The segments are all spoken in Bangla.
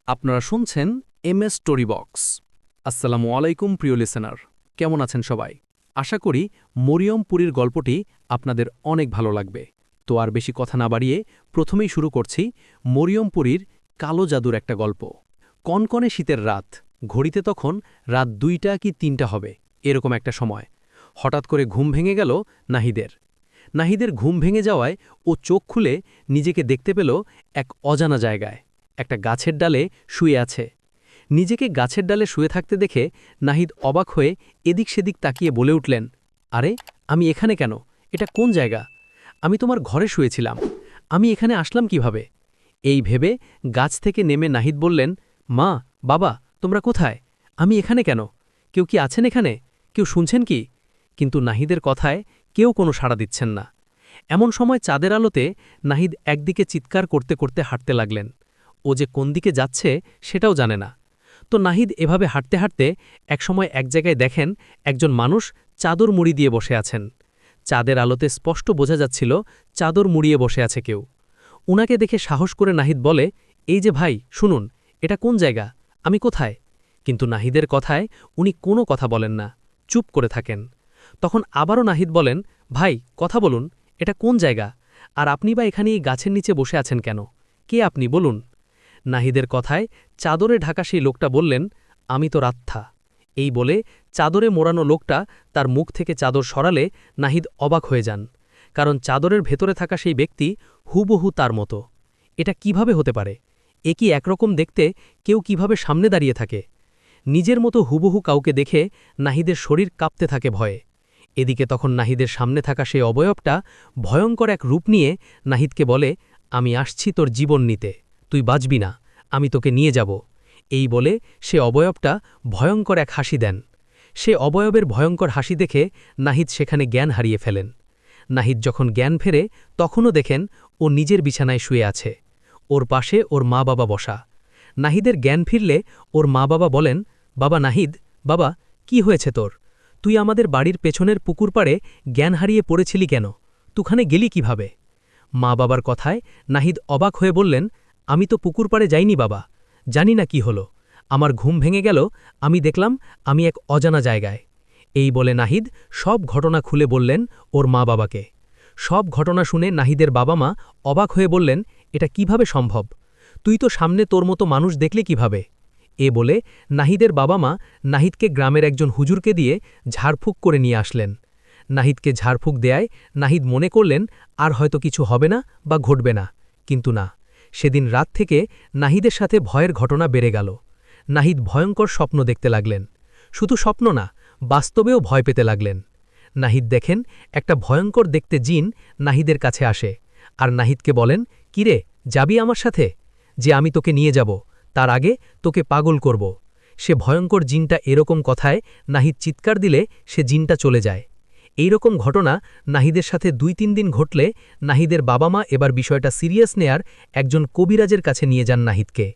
আপনারা শুনছেন MS স্টোরি বক্স। আসসালামু আলাইকুম প্রিয় লিসেনার, কেমন আছেন সবাই? আশা করি মরিয়মপুরীর গল্পটি আপনাদের অনেক ভালো লাগবে। তো আর বেশি কথা না বাড়িয়ে প্রথমেই শুরু করছি মরিয়মপুরীর কালো জাদুর একটা গল্প। কনকনে শীতের রাত, ঘড়িতে তখন রাত ২টা কি ৩টা হবে, এরকম একটা সময়। হঠাৎ করে ঘুম ভেঙে গেল নাহিদের ঘুম ভেঙে যাওয়ায় ও চোখ খুলে নিজেকে দেখতে পেল এক অজানা জায়গায়, একটা গাছের ডালে শুয়ে আছে। নিজেকে গাছের ডালে শুয়ে থাকতে দেখে নাহিদ অবাক হয়ে এদিক সেদিক তাকিয়ে বলে উঠলেন, আরে আমি এখানে কেন? এটা কোন জায়গা? আমি তোমার ঘরে শুয়েছিলাম, আমি এখানে আসলাম কিভাবে? এই ভেবে গাছ থেকে নেমে নাহিদ বললেন, মা, বাবা, তোমরা কোথায়? আমি এখানে কেন? কেউ কি আছেন এখানে? কেউ শুনছেন কি? কিন্তু নাহিদের কথায় কেউ কোনো সাড়া দিচ্ছেন না। এমন সময় চাঁদের আলোতে নাহিদ একদিকে চিৎকার করতে করতে হাঁটতে লাগলেন। ও যে কোন দিকে যাচ্ছে সেটাও জানে না। তো নাহিদ এভাবে হাঁটতে হাঁটতে একসময় এক জায়গায় দেখেন একজন মানুষ চাদর মুড়ি দিয়ে বসে আছেন। চাঁদের আলোতে স্পষ্ট বোঝা যাচ্ছিল চাদর মুড়িয়ে বসে আছে কেউ। উনাকে দেখে সাহস করে নাহিদ বলে, এই যে ভাই, শুনুন, এটা কোন জায়গা? আমি কোথায়? কিন্তু নাহিদের কথায় উনি কোনো কথা বলেন না, চুপ করে থাকেন। তখন আবারও নাহিদ বলেন, ভাই, কথা বলুন, এটা কোন জায়গা? আর আপনি বা এখানে এই গাছের নিচে বসে আছেন কেন? কে আপনি, বলুন? নাহিদের কথায় চাদরে ঢাকা সেই লোকটা বললেন, আমি তো রাত্থা। এই বলে চাদরে মোড়ানো লোকটা তার মুখ থেকে চাদর সরালে নাহিদ অবাক হয়ে যান, কারণ চাদরের ভেতরে থাকা সেই ব্যক্তি হুবহু তার মতো। এটা কিভাবে হতে পারে? এ কি একরকম দেখতে কেউ কিভাবে সামনে দাঁড়িয়ে থাকে? নিজের মতো হুবহু কাউকে দেখে নাহিদের শরীর কাঁপতে থাকে ভয়ে। এদিকে তখন নাহিদের সামনে থাকা সেই অবয়বটা ভয়ঙ্কর এক রূপ নিয়ে নাহিদকে বলে, আমি আসছি তোর জীবন নিতে, তুই বাঁচবি না, আমি তোকে নিয়ে যাব। এই বলে সে অবয়বটা ভয়ঙ্কর এক হাসি দেন। সে অবয়বের ভয়ঙ্কর হাসি দেখে নাহিদ সেখানে জ্ঞান হারিয়ে ফেলেন। নাহিদ যখন জ্ঞান ফেরে তখনও দেখেন ও নিজের বিছানায় শুয়ে আছে। ওর পাশে ওর মা বাবা বসা। নাহিদের জ্ঞান ফিরলে ওর মা বাবা বলেন, বাবা নাহিদ, বাবা, কি হয়েছে তোর? তুই আমাদের বাড়ির পেছনের পুকুর পাড়ে জ্ঞান হারিয়ে পড়েছিলি কেন? তুখানে গেলি কিভাবে? মা বাবার কথায় নাহিদ অবাক হয়ে বললেন, আমি তো পুকুর পাড়ে যাইনি বাবা, জানি না কি হলো। আমার ঘুম ভেঙে গেল, আমি দেখলাম আমি এক অজানা জায়গায়। এই বলে নাহিদ সব ঘটনা খুলে বললেন ওর মা বাবাকে। সব ঘটনা শুনে নাহিদের বাবা মা অবাক হয়ে বললেন, এটা কিভাবে সম্ভব? তুই তো সামনে তোর মতো মানুষ দেখলে কিভাবে? এ বলে নাহিদের বাবা মা নাহিদকে গ্রামের একজন হুজুরকে দিয়ে ঝাড়ফুঁক করে নিয়ে আসলেন। নাহিদকে ঝাড়ফুঁক দেয়ায় নাহিদ মনে করলেন আর হয়তো কিছু হবে না বা ঘটবে না, কিন্তু না। সেদিন রাত থেকে নাহিদের সাথে ভয়ের ঘটনা বেড়ে গেল। নাহিদ ভয়ঙ্কর স্বপ্ন দেখতে লাগলেন। শুধু স্বপ্ন না, বাস্তবেও ভয় পেতে লাগলেন। নাহিদ দেখেন একটা ভয়ঙ্কর দেখতে জিন নাহিদের কাছে আসে আর নাহিদকে বলেন, কিরে, যাবি আমার সাথে? যে আমি তোকে নিয়ে যাব, তার আগে তোকে পাগল করব। সে ভয়ঙ্কর জিনটা এরকম কথায় নাহিদ চিৎকার দিলে সে জিনটা চলে যায়। এই রকম ঘটনা নাহিদের সাথে ২-৩ দিন ঘটলে নাহিদের বাবা মা এবার বিষয়টা সিরিয়াস নেয়ার একজন কবিরাজের কাছে নিয়ে যান নাহিদকে।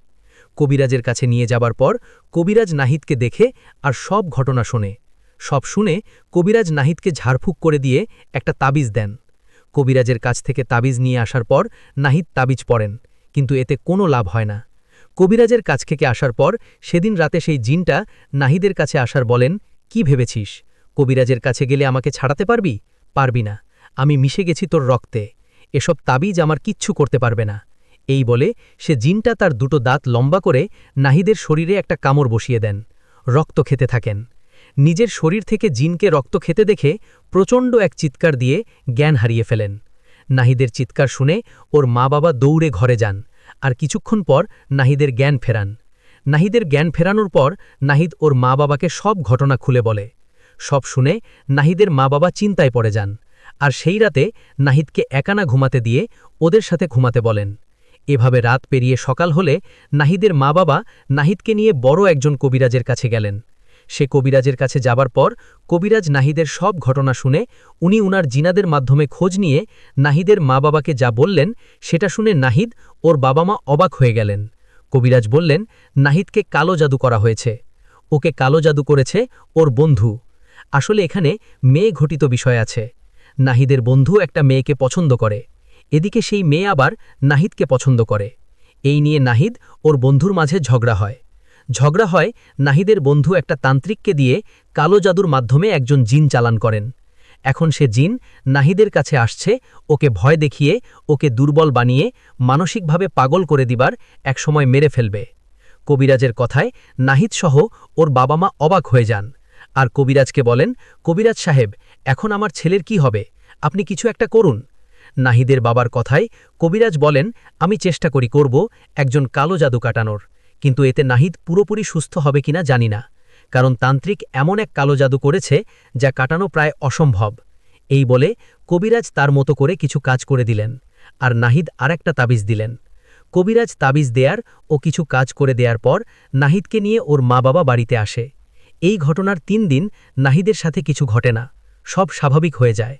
কবিরাজের কাছে নিয়ে যাবার পর কবিরাজ নাহিদকে দেখে আর সব ঘটনা শোনে। সব শুনে কবিরাজ নাহিদকে ঝাড়ফুঁক করে দিয়ে একটা তাবিজ দেন। কবিরাজের কাছ থেকে তাবিজ নিয়ে আসার পর নাহিদ তাবিজ পড়েন, কিন্তু এতে কোনো লাভ হয় না। কবিরাজের কাছ থেকে আসার পর সেদিন রাতে সেই জিনটা নাহিদের কাছে আসার বলেন, কি ভেবেছিস কবিরাজের কাছে গেলে আমাকে ছাড়াতে পারবি? পারবি না, আমি মিশে গেছি তোর রক্তে, এসব তাবিজ আমার কিচ্ছু করতে পারবে না। এই বলে সে জিনটা তার দুটো দাঁত লম্বা করে নাহিদের শরীরে একটা কামড় বসিয়ে দেন। রক্ত খেতে থাকেন। নিজের শরীর থেকে জিনকে রক্ত খেতে দেখে প্রচণ্ড এক চিৎকার দিয়ে জ্ঞান হারিয়ে ফেলেন। নাহিদের চিৎকার শুনে ওর মা বাবা দৌড়ে ঘরে যান আর কিছুক্ষণ পর নাহিদের জ্ঞান ফেরান। নাহিদের জ্ঞান ফেরানোর পর নাহিদ ওর মা বাবাকে সব ঘটনা খুলে বলে। সব শুনে নাহিদের মা বাবা চিন্তায় পড়ে যান আর সেই রাতে নাহিদকে একানা ঘুমাতে দিয়ে ওদের সাথে ঘুমাতে বলেন। এভাবে রাত পেরিয়ে সকাল হলে নাহিদের মা বাবা নাহিদকে নিয়ে বড় একজন কবিরাজের কাছে গেলেন। সে কবিরাজের কাছে যাবার পর কবিরাজ নাহিদের সব ঘটনা শুনে উনি উনার জিনাদের মাধ্যমে খোঁজ নিয়ে নাহিদের মা বাবাকে যা বললেন সেটা শুনে নাহিদ ওর বাবা মা অবাক হয়ে গেলেন। কবিরাজ বললেন, নাহিদকে কালো জাদু করা হয়েছে। ওকে কালো জাদু করেছে ওর বন্ধু। আসলে এখানে মেয়ে ঘটিত বিষয় আছে। নাহিদের বন্ধু একটা মেয়েকে পছন্দ করে, এদিকে সেই মেয়ে আবার নাহিদকে পছন্দ করে। এই নিয়ে নাহিদ ওর বন্ধুর মাঝে ঝগড়া হয় নাহিদের বন্ধু একটা তান্ত্রিককে দিয়ে কালো জাদুর মাধ্যমে একজন জিন চালান করেন। এখন সে জিন নাহিদের কাছে আসছে ওকে ভয় দেখিয়ে, ওকে দুর্বল বানিয়ে, মানসিকভাবে পাগল করে দিবার একসময় মেরে ফেলবে। কবিরাজের কথায় নাহিদ সহ ওর বাবা মা অবাক হয়ে যান, আর কবিরাজকে বলেন, কবিরাজ সাহেব, এখন আমার ছেলের কি হবে? আপনি কিছু একটা করুন। নাহিদের বাবার কথায় কবিরাজ বলেন, আমি চেষ্টা করব একজন কালো জাদু কাটানোর, কিন্তু এতে নাহিদ পুরোপুরি সুস্থ হবে কিনা জানি না, কারণ তান্ত্রিক এমন এক কালো জাদু করেছে যা কাটানো প্রায় অসম্ভব। এই বলে কবিরাজ তার মতো করে কিছু কাজ করে দিলেন, আর নাহিদ আরেকটা তাবিজ দিলেন। কবিরাজ তাবিজ দেয়ার ও কিছু কাজ করে দেয়ার পর নাহিদকে নিয়ে ওর মা বাবা বাড়িতে আসে। এই ঘটনার 3 দিন নাহিদের সাথে কিছু ঘটে না, সব স্বাভাবিক হয়ে যায়।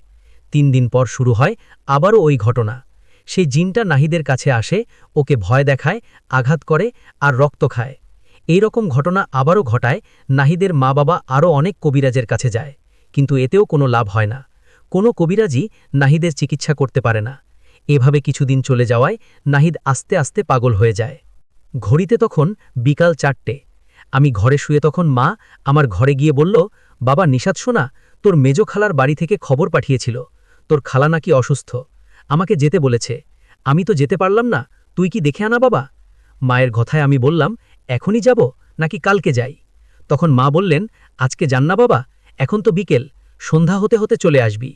3 দিন পর শুরু হয় আবারও ওই ঘটনা। সেই জিনটা নাহিদের কাছে আসে, ওকে ভয় দেখায়, আঘাত করে আর রক্ত খায়। এই রকম ঘটনা আবারও ঘটায়। নাহিদের মা বাবা আরও অনেক কবিরাজের কাছে যায়, কিন্তু এতেও কোনো লাভ হয় না। কোনো কবিরাজই নাহিদের চিকিৎসা করতে পারে না। এভাবে কিছুদিন চলে যাওয়ায় নাহিদ আস্তে আস্তে পাগল হয়ে যায়। ঘড়িতে তখন বিকাল 4টে। আমি ঘরে শুয়ে তখন মা আমার ঘরে গিয়ে বলল, বাবা নিশাত শোনা, তোর মেজো খালার বাড়ি থেকে খবর পাঠিয়েছিল, তোর খালা নাকি অসুস্থ, আমাকে যেতে বলেছে। আমি তো যেতে পারলাম না, তুই কি দেখে আনা বাবা? মায়ের কথায় আমি বললাম, এখনই যাব নাকি কালকে যাই? তখন মা বললেন, আজকে যান না বাবা, এখন তো বিকেল, সন্ধ্যা হতে হতে চলে আসবি।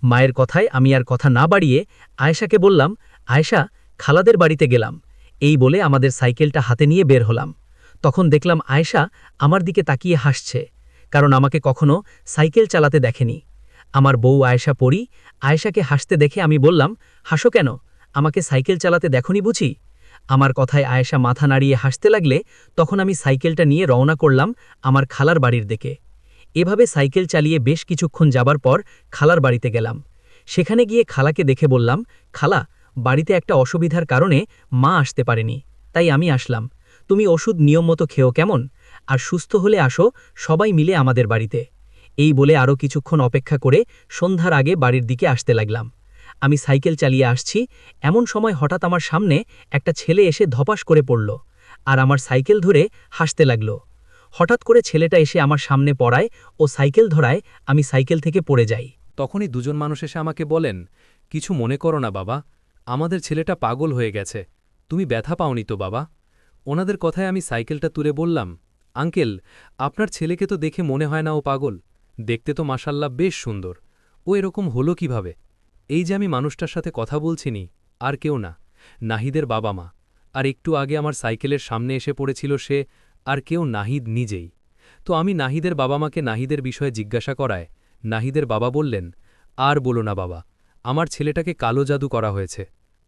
মায়ের কথায় আমি আর কথা না বাড়িয়ে আয়েশাকে বললাম, আয়েশা, খালাদের বাড়িতে গেলাম। এই বলে আমাদের সাইকেলটা হাতে নিয়ে বের হলাম। তখন দেখলাম আয়েশা আমার দিকে তাকিয়ে হাসছে, কারণ আমাকে কখনো সাইকেল চালাতে দেখেনি। আমার বউ আয়েশা পড়ি। আয়েশাকে হাসতে দেখে আমি বললাম, হাসো কেন? আমাকে সাইকেল চালাতে দেখনি বুঝি? আমার কথায় আয়েশা মাথা নাড়িয়ে হাসতে লাগলে তখন আমি সাইকেলটা নিয়ে রওনা করলাম আমার খালার বাড়ির দিকে। এভাবে সাইকেল চালিয়ে বেশ কিছুক্ষণ যাবার পর খালার বাড়িতে গেলাম। সেখানে গিয়ে খালাকে দেখে বললাম, খালা, বাড়িতে একটা অসুবিধার কারণে মা আসতে পারেনি, তাই আমি আসলাম। তুমি ওষুধ নিয়ম মতো খেও কেমন? আর সুস্থ হলে আসো সবাই মিলে আমাদের বাড়িতে। এই বলে আরও কিছুক্ষণ অপেক্ষা করে সন্ধ্যার আগে বাড়ির দিকে আসতে লাগলাম। আমি সাইকেল চালিয়ে আসছি, এমন সময় হঠাৎ আমার সামনে একটা ছেলে এসে ধপাস করে পড়ল, আর আমার সাইকেল ধরে হাসতে লাগল। হঠাৎ করে ছেলেটা এসে আমার সামনে পড়ায় ও সাইকেল ধরায়, আমি সাইকেল থেকে পড়ে যাই। তখনই দুজন মানুষ এসে আমাকে বলেন, কিছু মনে করো না বাবা, আমাদের ছেলেটা পাগল হয়ে গেছে, তুমি ব্যথা পাওনি তো বাবা? ওনাদের কথায় আমি সাইকেলটা তুলে বললাম, আঙ্কেল, আপনার ছেলেকে তো দেখে মনে হয় না ও পাগল, দেখতে তো মাশাল্লাহ বেশ সুন্দর, ও এরকম হলো কিভাবে? এই যে আমি মানুষটার সাথে কথা বলছিনি, আর কেউ না, নাহিদের বাবা মা। আর একটু আগে আমার সাইকেলের সামনে এসে পড়েছিল সে, আর কেউ নাহিদ নিজেই। তো আমি নাহিদের বাবা মাকে নাহিদের বিষয়ে জিজ্ঞাসা করায় নাহিদের বাবা বললেন, আর বলো না বাবা, আমার ছেলেটাকে কালো জাদু করা হয়েছে,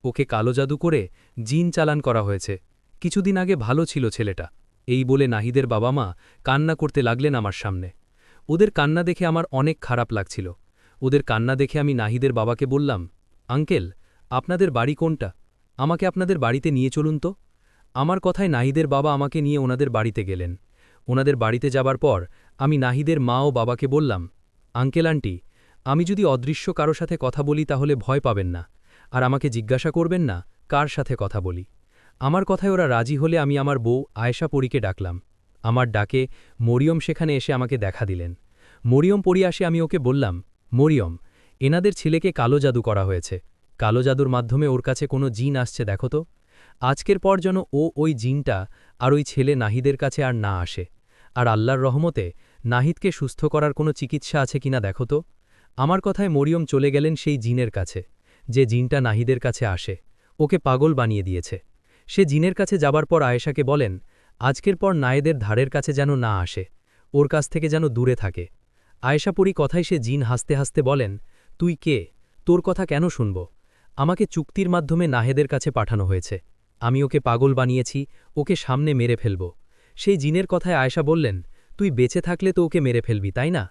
ওকে কালো জাদু করে জিন চালান করা হয়েছে, কিছুদিন আগে ভালো ছিল ছেলেটা। এই বলে নাহিদের বাবা মা কান্না করতে লাগলেন আমার সামনে। ওদের কান্না দেখে আমার অনেক খারাপ লাগছিল। ওদের কান্না দেখে আমি নাহিদের বাবাকে বললাম, আঙ্কেল, আপনাদের বাড়ি কোনটা? আমাকে আপনাদের বাড়িতে নিয়ে চলুন তো। আমার কথায় নাহিদের বাবা আমাকে নিয়ে ওনাদের বাড়িতে গেলেন। ওনাদের বাড়িতে যাবার পর আমি নাহিদের মা ও বাবাকে বললাম, আঙ্কেল আন্টি, আমি যদি অদৃশ্য কারো সাথে কথা বলি তাহলে ভয় পাবেন না, আর আমাকে জিজ্ঞাসা করবেন না কার সাথে কথা বলি। আমার কথায় ওরা রাজি হলে আমি আমার বউ আয়েশা পরীকে ডাকলাম। আমার ডাকে মরিয়ম সেখানে এসে আমাকে দেখা দিলেন। মরিয়ম পরী আসে, আমি ওকে বললাম, মরিয়ম, এনাদের ছেলেকে কালো জাদু করা হয়েছে, কালো জাদুর মাধ্যমে ওর কাছে কোনো জিন আসছে দেখো তো। আজকের পর যেন ওই জিনটা আর ওই ছেলে নাহিদের কাছে আর না আসে, আর আল্লাহর রহমতে নাহিদকে সুস্থ করার কোনো চিকিৎসা আছে কিনা দেখো তো। আমার কথায় মরিয়ম চলে গেলেন সেই জিনের কাছে, যে জিনটা নাহিদের কাছে আসে, ওকে পাগল বানিয়ে দিয়েছে। সে জিনের কাছে যাবার পর আয়েশাকে বলেন, আজকের পর নায়েদের ধারের কাছে যেন না আসে, ওর কাছ থেকে যেন দূরে থাকে। আয়েশা পরী কথায় সে জিন হাসতে হাসতে বলেন, তুই কে? তোর কথা কেন শুনব? আমাকে চুক্তির মাধ্যমে নাহেদের কাছে পাঠানো হয়েছে, আমি ওকে পাগল বানিয়েছি, ওকে সামনে মেরে ফেলব। সেই জিনের কথায় আয়েশা বললেন, তুই বেঁচে থাকলে তো ওকে মেরে ফেলবি তাই না?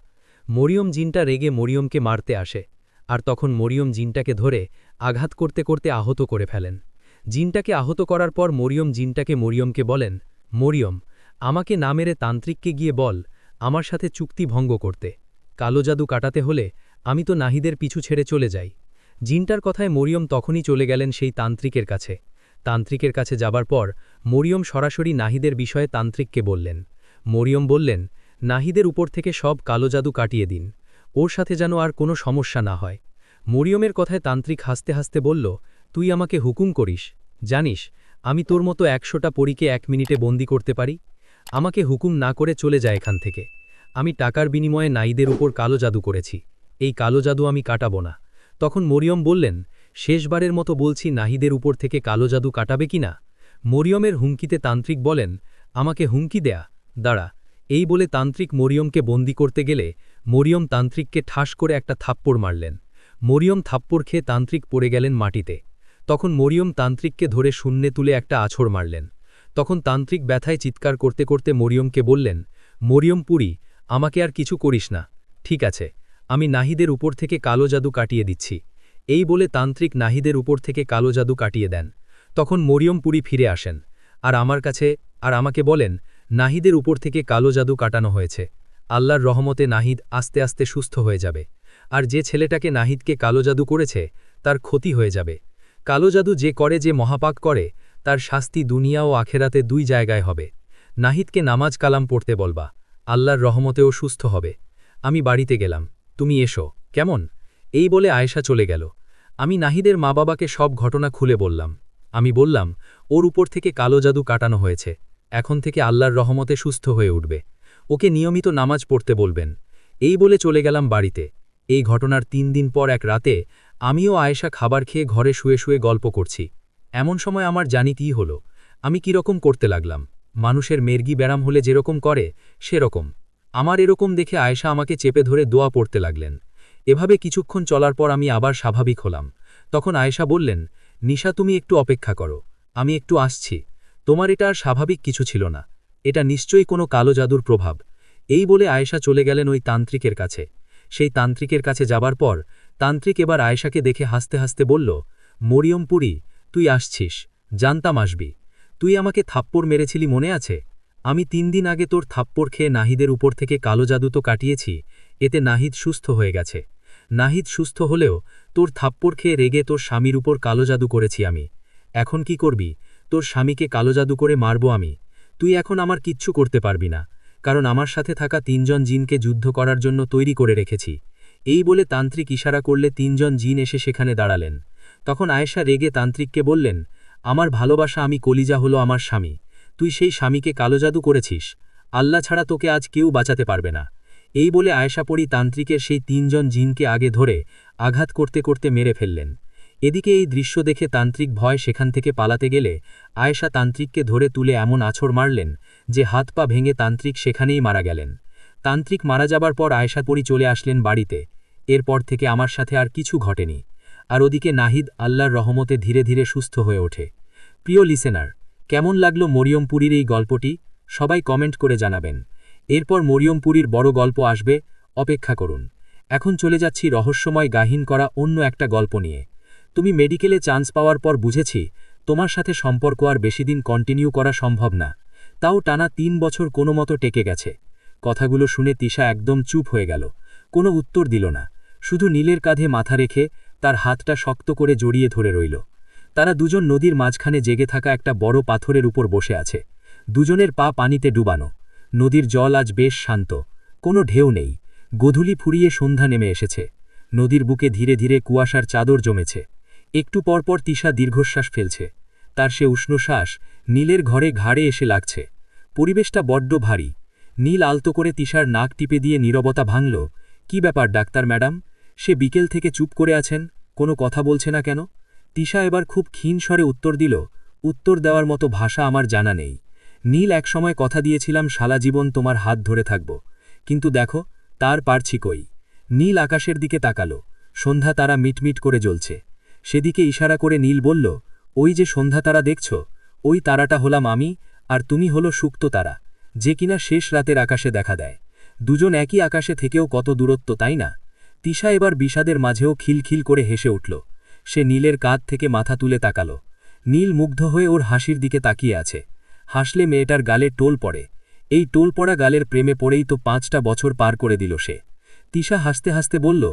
মরিয়ম জিনটা রেগে মরিয়মকে মারতে আসে, আর তখন মরিয়ম জিনটাকে ধরে আঘাত করতে করতে আহত করে ফেলেন। জিনটাকে আহত করার পর মরিয়ম জিনটাকে মরিয়মকে বলেন, মরিয়ম, আমাকে না মেরে তান্ত্রিককে গিয়ে বল আমার সাথে চুক্তি ভঙ্গ করতে, কালো জাদু কাটাতে হলে আমি তো নাহিদের পিছু ছেড়ে চলে যাই। জিনটার কথায় মরিয়ম তখনই চলে গেলেন সেই তান্ত্রিকের কাছে। তান্ত্রিকের কাছে যাবার পর মরিয়ম সরাসরি নাহিদের বিষয়ে তান্ত্রিককে বললেন। মরিয়ম বললেন, নাহিদের উপর থেকে সব কালো জাদু কাটিয়ে দিন, ওর সাথে যেন আর কোনো সমস্যা না হয়। মরিয়মের কথায় তান্ত্রিক হাসতে হাসতে বলল, তুই আমাকে হুকুম করিস? জানিস আমি তোর মতো 100টা পরীকে 1 মিনিটে বন্দি করতে পারি? আমাকে হুকুম না করে চলে যায় এখান থেকে। আমি টাকার বিনিময়ে নাহিদের উপর কালো জাদু করেছি, এই কালো জাদু আমি কাটাবো না। তখন মরিয়ম বললেন, শেষবারের মতো বলছি, নাহিদের উপর থেকে কালো জাদু কাটাবে কিনা? মরিয়মের হুমকিতে তান্ত্রিক বলেন, আমাকে হুমকি দেয়া? দাঁড়া। এই বলে তান্ত্রিক মরিয়মকে বন্দি করতে গেলে মরিয়ম তান্ত্রিককে ঠাস করে একটা থাপ্পড় মারলেন। মরিয়ম থাপ্পড় খেয়ে তান্ত্রিক পড়ে গেলেন মাটিতে। তখন মরিয়ম তান্ত্রিককে ধরে শূন্যে তুলে একটা আছড় মারলেন। তখন তান্ত্রিক ব্যথায় চিৎকার করতে করতে মরিয়মকে বললেন, মরিয়ম পুরী, আমাকে আর কিছু করিস না, ঠিক আছে? আমি নাহিদের উপর থেকে কালো জাদু কাটিয়ে দিচ্ছি। এই বলে তান্ত্রিক নাহিদের উপর থেকে কালো জাদু কাটিয়ে দেন। তখন মরিয়ম পুরী ফিরে আসেন আর আমার কাছে আমাকে বলেন, নাহিদের উপর থেকে কালো জাদু কাটানো হয়েছে। আল্লাহর রহমতে নাহিদ আস্তে আস্তে সুস্থ হয়ে যাবে। আর যে ছেলেটাকে নাহিদকে কালো জাদু করেছে তার ক্ষতি হয়ে যাবে। কালো জাদু যে করে, যে মহাপাক করে, তার শাস্তি দুনিয়া ও আখেরাতে 2 জায়গায় হবে। নাহিদকে নামাজ কালাম পড়তে বলবা, আল্লাহর রহমতেও সুস্থ হবে। আমি বাড়িতে গেলাম, তুমি এসো, কেমন? এই বলে আয়েশা চলে গেল। আমি নাহিদের মা বাবাকে সব ঘটনা খুলে বললাম। আমি বললাম, ওর উপর থেকে কালো জাদু কাটানো হয়েছে, এখন থেকে আল্লাহর রহমতে সুস্থ হয়ে উঠবে। ওকে নিয়মিত নামাজ পড়তে বলবেন। এই বলে চলে গেলাম বাড়িতে। এই ঘটনার 3 দিন পর এক রাতে আমিও আয়েশা খাবার খেয়ে ঘরে শুয়ে শুয়ে গল্প করছি। এমন সময় আমার জানিতেই হলো, আমি কিরকম করতে লাগলাম। মানুষের মের্গি ব্যারাম হলে যেরকম করে সেরকম। আমার এরকম দেখে আয়েশা আমাকে চেপে ধরে দোয়া পড়তে লাগলেন। এভাবে কিছুক্ষণ চলার পর আমি আবার স্বাভাবিক হলাম। তখন আয়েশা বললেন, নিশা, তুমি একটু অপেক্ষা করো, আমি একটু আসছি। তোমার এটা আর স্বাভাবিক কিছু ছিল না, এটা নিশ্চয়ই কোনো কালো জাদুর প্রভাব। এই বলে আয়েশা চলে গেলেন ওই তান্ত্রিকের কাছে। সেই তান্ত্রিকের কাছে যাবার পর তান্ত্রিক এবার আয়েশাকে দেখে হাসতে হাসতে বলল, মরিয়ম পুরী, তুই আসছিস, জানতাম আসবি। তুই আমাকে থাপ্পড় মেরেছিলি মনে আছে? আমি 3 দিন আগে তোর থাপ্পড় খেয়ে নাহিদের উপর থেকে কালো জাদু তো কাটিয়েছি, এতে নাহিদ সুস্থ হয়ে গেছে। নাহিদ সুস্থ হলেও তোর থাপ্পড় খেয়ে রেগে তোর স্বামীর উপর কালো জাদু করেছি আমি। এখন কি করবি? তোর স্বামীকে কালো জাদু করে মারব আমি। তুই এখন আমার কিচ্ছু করতে পারবি না, কারণ আমার সাথে থাকা 3 জন জিনকে যুদ্ধ করার জন্য তৈরি করে রেখেছি। এই বলে তান্ত্রিক ইশারা করলে 3 জন জিন এসে সেখানে দাঁড়ালেন। তখন আয়েশা রেগে তান্ত্রিককে বললেন, আমার ভালোবাসা আমি কলিজা হলো আমার স্বামী, তুই সেই স্বামীকে কালো জাদু করেছিস। আল্লাহ ছাড়া তোকে আজ কেউ বাঁচাতে পারবে না। এই বলে আয়েশা পরী তান্ত্রিকের সেই 3 জন জিনকে আগে ধরে আঘাত করতে করতে মেরে ফেললেন। এদিকে এই দৃশ্য দেখে তান্ত্রিক ভয় সেখান থেকে পালাতে গেলে আয়েশা তান্ত্রিককে ধরে তুলে এমন আছড় মারলেন যে হাত পা ভেঙে তান্ত্রিক সেখানেই মারা গেলেন। তান্ত্রিক মারা যাবার পর আয়েশা পরী চলে আসলেন বাড়িতে। এরপর থেকে আমার সাথে আর কিছু ঘটেনি। আর ওদিকে নাহিদ আল্লাহর রহমতে ধীরে ধীরে সুস্থ হয়ে ওঠে। প্রিয় লিসেনার, কেমন লাগলো মরিয়ম পুরীর এই গল্পটি? সবাই কমেন্ট করে জানাবেন। এরপর মরিয়ম পুরীর বড় গল্প আসবে, অপেক্ষা করুন। এখন চলে যাচ্ছি রহস্যময় গাহিন করা অন্য একটা গল্প নিয়ে। তুমি মেডিকেলে চান্স পাওয়ার পর বুঝেছি তোমার সাথে সম্পর্ক আর বেশিদিন কন্টিনিউ করা সম্ভব না। তাও টানা 3 বছর কোনো মতো টেকে গেছে। কথাগুলো শুনে তিশা একদম চুপ হয়ে গেল, কোনো উত্তর দিল না। শুধু নীলের কাঁধে মাথা রেখে তার হাতটা শক্ত করে জড়িয়ে ধরে রইল। তারা দুজন নদীর মাঝখানে জেগে থাকা একটা বড় পাথরের উপর বসে আছে। দুজনের পা পানিতে ডুবানো। নদীর জল আজ বেশ শান্ত, কোনো ঢেউ নেই। গোধূলি ফুরিয়ে সন্ধ্যা নেমে এসেছে। নদীর বুকে ধীরে ধীরে কুয়াশার চাদর জমেছে। একটু পরপর তিশা দীর্ঘশ্বাস ফেলছে। তার সে উষ্ণ শ্বাস নীলের ঘরে ঘাড়ে এসে লাগছে। পরিবেশটা বড্ড ভারী। নীল আলতো করে তিশার নাক টিপে দিয়ে নীরবতা ভাঙল। কি ব্যাপার ডাক্তার ম্যাডাম? সে বিকেল থেকে চুপ করে আছেন, কোনো কথা বলছে না কেন? তিশা এবার খুব ক্ষীণ স্বরে উত্তর দিল, উত্তর দেওয়ার মতো ভাষা আমার জানা নেই। নীল, একসময় কথা দিয়েছিলাম সারা জীবন তোমার হাত ধরে থাকব, কিন্তু দেখো তার পারছি কই। নীল আকাশের দিকে তাকালো। সন্ধ্যা তারা মিটমিট করে জ্বলছে। সেদিকে ইশারা করে নীল বলল, ওই যে সন্ধ্যা তারা দেখছ, ওই তারাটা হলাম আমি, আর তুমি হলো সুক্ত তারা, যে কিনা শেষ রাতের আকাশে দেখা দেয়। দুজন একই আকাশে থেকেও কত দূরত্ব, তাই না? তিশা এবার বিষাদের মাঝেও খিলখিল করে হেসে উঠল। সে নীলের কাঁধ থেকে মাথা তুলে তাকালো। নীল মুগ্ধ হয়ে ওর হাসির দিকে তাকিয়ে আছে। হাসলে মেয়েটার গালে টোল পড়ে। এই টোল পড়া গালের প্রেমে পড়েই তো 5টা বছর পার করে দিল সে। তিশা হাসতে হাসতে বলল,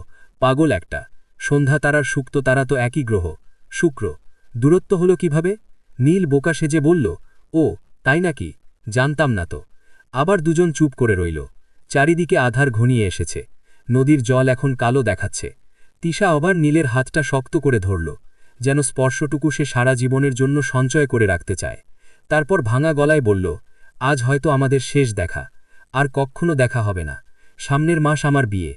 পাগল একটা। সন্ধ্যা তারার সুক্ত তারা তো একই গ্রহ, শুক্র। দূরত্ব হলো কিভাবে? নীল বোকা সেজে বলল, ও তাই নাকি, জানতাম না তো। আবার দুজন চুপ করে রইল। চারিদিকে আধার ঘনিয়ে এসেছে। নদীর জল এখন কালো দেখাচ্ছে। তিশা আবার নীলের হাতটা শক্ত করে ধরল, যেন স্পর্শটুকু সে সারা জীবনের জন্য সঞ্চয় করে রাখতে চায়। তারপর ভাঙা গলায় বলল, আজ হয়তো আমাদের শেষ দেখা, আর কখনো দেখা হবে না। সামনের মাস আমার বিয়ে।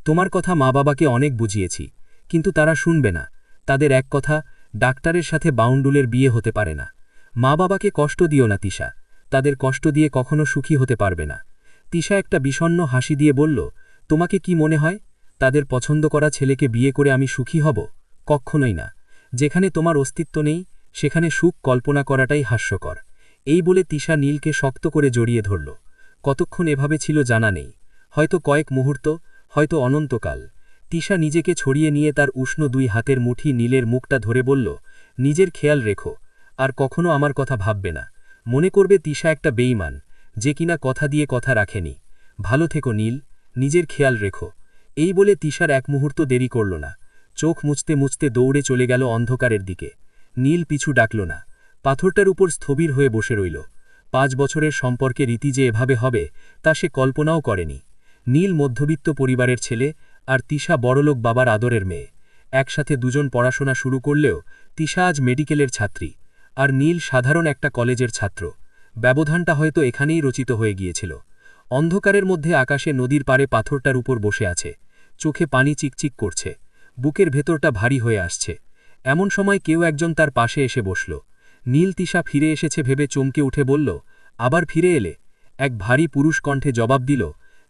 তোমার কথা মা বাবাকে অনেক বুঝিয়েছি, কিন্তু তারা শুনবে না। তাদের এক কথা, ডাক্তারের সাথে বাউন্ডুলের বিয়ে হতে পারে না। মা বাবাকে কষ্ট দিও না তিশা, তাদের কষ্ট দিয়ে কখনো সুখী হতে পারবে না। তিশা একটা বিষণ্ণ হাসি দিয়ে বলল, তোমাকে কি মনে হয় তাদের পছন্দ করা ছেলেকে বিয়ে করে আমি সুখী হব? কখনোই না। যেখানে তোমার অস্তিত্ব নেই সেখানে সুখ কল্পনা করাটাই হাস্যকর। এই বলে তিশা নীলকে শক্ত করে জড়িয়ে ধরল। কতক্ষণ এভাবে ছিল জানা নেই, হয়তো কয়েক মুহূর্ত, হয়তো অনন্তকাল। তিশা নিজেকে ছড়িয়ে নিয়ে তার উষ্ণ দুই হাতের মুঠি নীলের মুখটা ধরে বলল, নিজের খেয়াল রেখো, আর কখনো আমার কথা ভাববে না। মনে করবে তিশা একটা বেঈমান, যে কিনা কথা দিয়ে কথা রাখেনি। ভালো থেকো নীল, নিজের খেয়াল রেখো। এই বলে তিশার এক মুহূর্ত দেরি করল না। চোখ মুছতে মুছতে দৌড়ে চলে গেল অন্ধকারের দিকে। নীল পিছু ডাকল না, পাথরটার উপর স্থবির হয়ে বসে রইল। 5 বছরের সম্পর্কে রীতি যে এভাবে হবে তা সে কল্পনাও করেনি। নীল মধ্যবিত্ত পরিবারের ছেলে, আর তিশা বড়লোক বাবার আদরের মেয়ে। একসাথে দুজন পড়াশোনা শুরু করলেও তিশা আজ মেডিকেলের ছাত্রী, আর নীল সাধারণ একটা কলেজের ছাত্র। ব্যবধানটা হয়তো এখানেই রচিত হয়ে গিয়েছিল। অন্ধকারের মধ্যে আকাশে নদীর পাড়ে পাথরটার উপর বসে আছে, চোখে পানি চিকচিক করছে, বুকের ভেতরটা ভারী হয়ে আসছে। এমন সময় কেউ একজন তার পাশে এসে বসল। নীল তিশা ফিরে এসেছে ভেবে চমকে উঠে বলল, আবার ফিরে এলে? এক ভারী পুরুষ কণ্ঠে জবাব দিল,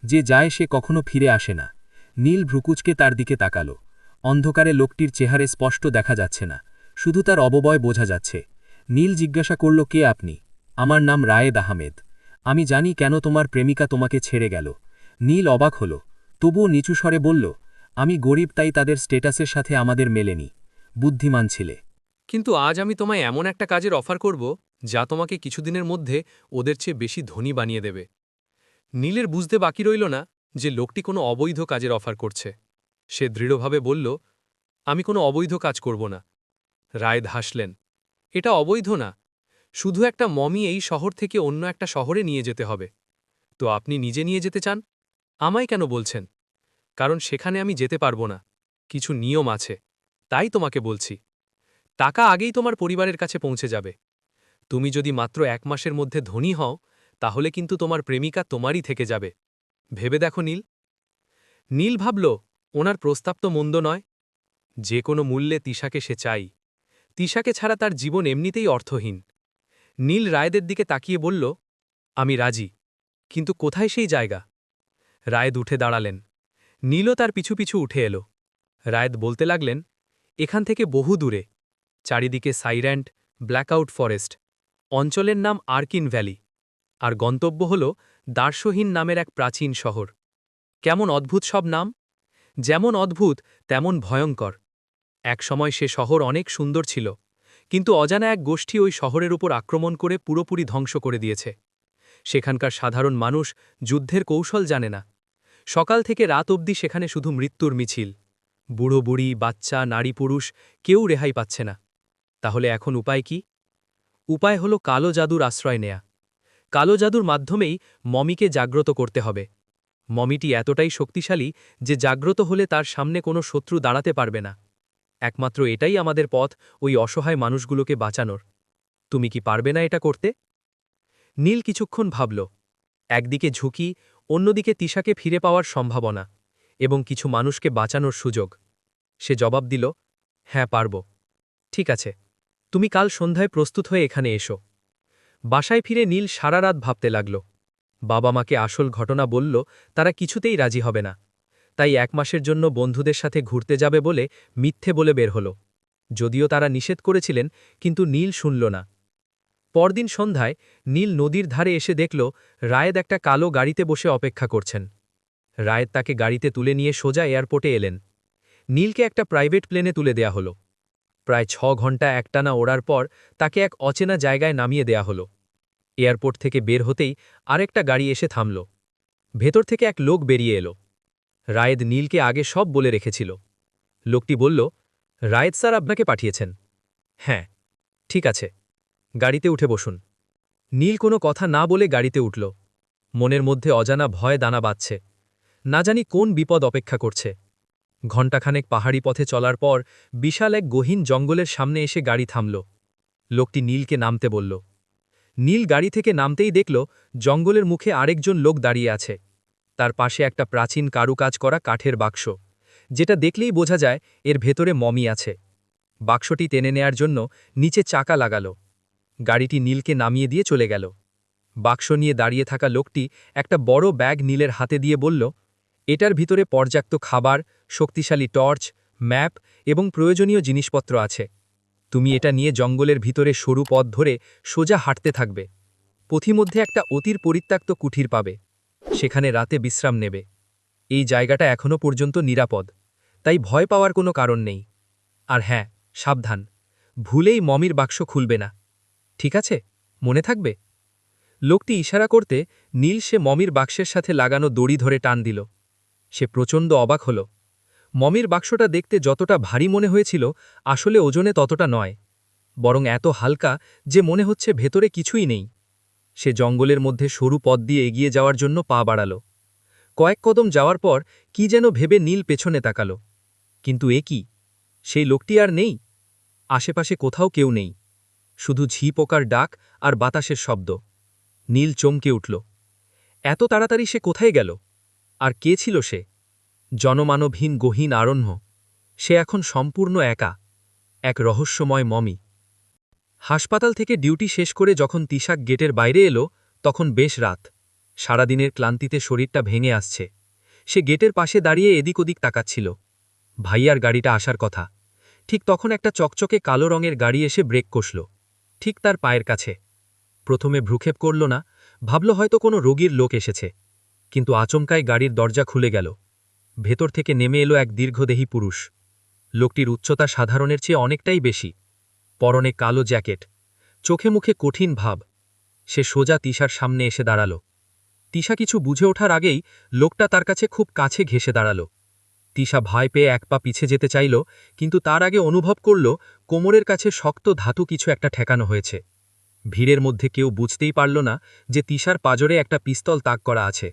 যে যায় সে কখনো ফিরে আসে না। নীল ভ্রুকুচকে তার দিকে তাকাল। অন্ধকারে লোকটির চেহারে স্পষ্ট দেখা যাচ্ছে না, শুধু তার অববয় বোঝা যাচ্ছে। নীল জিজ্ঞাসা করল, কে আপনি? আমার নাম রায়েদ আহমেদ। আমি জানি কেন তোমার প্রেমিকা তোমাকে ছেড়ে গেল। নীল অবাক হল, তবুও নিচু স্বরে বলল, আমি গরিব, তাই তাদের স্টেটাসের সাথে আমাদের মেলেনি। বুদ্ধিমান ছিলে। কিন্তু আজ আমি তোমায় এমন একটা কাজের অফার করব যা তোমাকে কিছুদিনের মধ্যে ওদের চেয়ে বেশি ধনী বানিয়ে দেবে। নীলের বুঝতে বাকি রইল না যে লোকটি কোনো অবৈধ কাজের অফার করছে। সে দৃঢ়ভাবে বলল, আমি কোনো অবৈধ কাজ করব না। রায়েদ হাসলেন, এটা অবৈধ না, শুধু একটা মমি এই শহর থেকে অন্য একটা শহরে নিয়ে যেতে হবে। তো আপনি নিজে নিয়ে যেতে চান? আমায় কেন বলছেন? কারণ সেখানে আমি যেতে পারবো না, কিছু নিয়ম আছে, তাই তোমাকে বলছি। টাকা আগেই তোমার পরিবারের কাছে পৌঁছে যাবে। তুমি যদি মাত্র 1 মাসের মধ্যে ধনী হও, তাহলে কিন্তু তোমার প্রেমিকা তোমারই থেকে যাবে। ভেবে দেখো নীল। নীল ভাবল, ওনার প্রস্তাব তো মন্দ নয়। যে কোনো মূল্যে তিশাকে সে চাই। তিশাকে ছাড়া তার জীবন এমনিতেই অর্থহীন। নীল রায়েদের দিকে তাকিয়ে বলল, আমি রাজি, কিন্তু কোথায় সেই জায়গা? রায়েদ উঠে দাঁড়ালেন। নীলও তার পিছু পিছু উঠে এলো। রায়েদ বলতে লাগলেন, এখান থেকে বহু দূরে, চারিদিকে সাইল্যান্ড, ব্ল্যাকআউট ফরেস্ট। অঞ্চলের নাম আর্কিন ভ্যালি, আর গন্তব্য হল দার্শহীন নামের এক প্রাচীন শহর। কেমন অদ্ভুত সব নাম! যেমন অদ্ভুত তেমন ভয়ঙ্কর। এক সময় সে শহর অনেক সুন্দর ছিল, কিন্তু অজানা এক গোষ্ঠী ওই শহরের উপর আক্রমণ করে পুরোপুরি ধ্বংস করে দিয়েছে। সেখানকার সাধারণ মানুষ যুদ্ধের কৌশল জানে না। সকাল থেকে রাত অবধি সেখানে শুধু মৃত্যুর মিছিল। বুড়ো বুড়ি, বাচ্চা, নারী পুরুষ, কেউ রেহাই পাচ্ছে না। তাহলে এখন উপায় কি? উপায় হল কালো জাদুর আশ্রয় নেয়া। কালো জাদুর মাধ্যমেই মমিকে জাগ্রত করতে হবে। মমিটি এতটাই শক্তিশালী যে জাগ্রত হলে তার সামনে কোনো শত্রু দাঁড়াতে পারবে না। একমাত্র এটাই আমাদের পথ ওই অসহায় মানুষগুলোকে বাঁচানোর। তুমি কি পারবে না এটা করতে? নীল কিছুক্ষণ ভাবল। একদিকে ঝুঁকি, অন্যদিকে তিশাকে ফিরে পাওয়ার সম্ভাবনা, এবং কিছু মানুষকে বাঁচানোর সুযোগ। সে জবাব দিল, হ্যাঁ পারব। ঠিক আছে, তুমি কাল সন্ধ্যায় প্রস্তুত হয়ে এখানে এসো। বাসায় ফিরে নীল সারা রাত ভাবতে লাগল। বাবা মাকে আসল ঘটনা বলল, তারা কিছুতেই রাজি হবে না। তাই 1 মাসের জন্য বন্ধুদের সাথে ঘুরতে যাবে বলে মিথ্যে বলে বের হল। যদিও তারা নিষেধ করেছিলেন, কিন্তু নীল শুনল না। পরদিন সন্ধ্যায় নীল নদীর ধারে এসে দেখল রায়েদ একটা কালো গাড়িতে বসে অপেক্ষা করছেন। রায়েদ তাকে গাড়িতে তুলে নিয়ে সোজা এয়ারপোর্টে এলেন। নীলকে একটা প্রাইভেট প্লেনে তুলে দেয়া হলো। প্রায় 6 ঘন্টা একটানা ওড়ার পর তাকে এক অচেনা জায়গায় নামিয়ে দেয়া হলো। এয়ারপোর্ট থেকে বের হতেই আরেকটা গাড়ি এসে থামল। ভেতর থেকে এক লোক বেরিয়ে এলো। রায়েদ নীলকে আগে সব বলে রেখেছিল। লোকটি বলল, রায়েদ স্যার আপনাকে পাঠিয়েছেন। হ্যাঁ, ঠিক আছে। গাড়িতে উঠে বসুন। নীল কোনো কথা না বলে গাড়িতে উঠল। মনের মধ্যে অজানা ভয় দানা বাঁধছে। না জানি কোন বিপদ অপেক্ষা করছে। ঘণ্টাখানেক পাহাড়ি পথে চলার পর বিশাল এক গহীন জঙ্গলের সামনে এসে গাড়ি থামল। লোকটি নীলকে নামতে বলল। নীল গাড়ি থেকে নামতেই দেখল জঙ্গলের মুখে আরেকজন লোক দাঁড়িয়ে আছে। তার পাশে একটা প্রাচীন কারুকাজ করা কাঠের বাক্স, যেটা দেখলেই বোঝা যায় এর ভেতরে মমি আছে। বাক্সটি টেনে নেয়ার জন্য নিচে চাকা লাগালো। গাড়িটি নীলকে নামিয়ে দিয়ে চলে গেল। বাক্স নিয়ে দাঁড়িয়ে থাকা লোকটি একটা বড় ব্যাগ নীলের হাতে দিয়ে বলল, এটার ভিতরে পর্যাপ্ত খাবার, শক্তিশালী টর্চ, ম্যাপ এবং প্রয়োজনীয় জিনিসপত্র আছে। তুমি এটা নিয়ে জঙ্গলের ভিতরে সরু পথ ধরে সোজা হাঁটতে থাকবে। পথিমধ্যে একটা অতির পরিত্যক্ত কুঠির পাবে। সেখানে রাতে বিশ্রাম নেবে। এই জায়গাটা এখনও পর্যন্ত নিরাপদ, তাই ভয় পাওয়ার কোনো কারণ নেই। আর হ্যাঁ, সাবধান, ভুলেই মমির বাক্স খুলবে না। ঠিক আছে, মনে থাকবে? লোকটি ইশারা করতে নীল সে মমির বাক্সের সাথে লাগানো দড়ি ধরে টান দিল। সে প্রচণ্ড অবাক হল। মমির বাক্সটা দেখতে যতটা ভারী মনে হয়েছিল, আসলে ওজনে ততটা নয়, বরং এত হালকা যে মনে হচ্ছে ভেতরে কিছুই নেই। সে জঙ্গলের মধ্যে সরু পথ দিয়ে এগিয়ে যাওয়ার জন্য পা বাড়াল। কয়েক কদম যাওয়ার পর কি যেন ভেবে নীল পেছনে তাকাল। কিন্তু এ কি? সেই লোকটি আর নেই। আশেপাশে কোথাও কেউ নেই, শুধু ঝি পোকার ডাক আর বাতাসের শব্দ। নীল চমকে উঠল। এত তাড়াতাড়ি সে কোথায় গেল? আর কে ছিল সে? জনমানবহীন গহীন আরণ্য। সে এখন সম্পূর্ণ একা, এক রহস্যময় মমি। হাসপাতাল থেকে ডিউটি শেষ করে যখন তিশাক গেটের বাইরে এলো, তখন বেশ রাত। সারাদিনের ক্লান্তিতে শরীরটা ভেঙে আসছে। সে গেটের পাশে দাঁড়িয়ে এদিক ওদিক তাকাচ্ছিল। ভাইয়ার গাড়িটা আসার কথা। ঠিক তখন একটা চকচকে কালো রঙের গাড়ি এসে ব্রেক কষল, ঠিক তার পায়ের কাছে। প্রথমে ভ্রুক্ষেপ করল না, ভাবল হয়তো কোনো রোগীর লোক এসেছে। কিন্তু আচমকায় গাড়ির দরজা খুলে গেল। ভেতর থেকে নেমে এলো এক দীর্ঘদেহী পুরুষ। লোকটির উচ্চতা সাধারণের চেয়ে অনেকটাই বেশি। পরনে কালো জ্যাকেট, চোখে মুখে কঠিন ভাব। সে সোজা তিশার সামনে এসে দাঁড়াল। তিশা কিছু বুঝে ওঠার আগেই লোকটা তার কাছে খুব কাছে ঘেঁষে দাঁড়াল। তিশা ভয় পেয়ে এক পা পিছে যেতে চাইল, কিন্তু তার আগে অনুভব করল কোমরের কাছে শক্ত ধাতু কিছু একটা ঠেকানো হয়েছে। ভিড়ের মধ্যে কেউ বুঝতেই পারল না যে তিশার পাজরে একটা পিস্তল তাক করা আছে।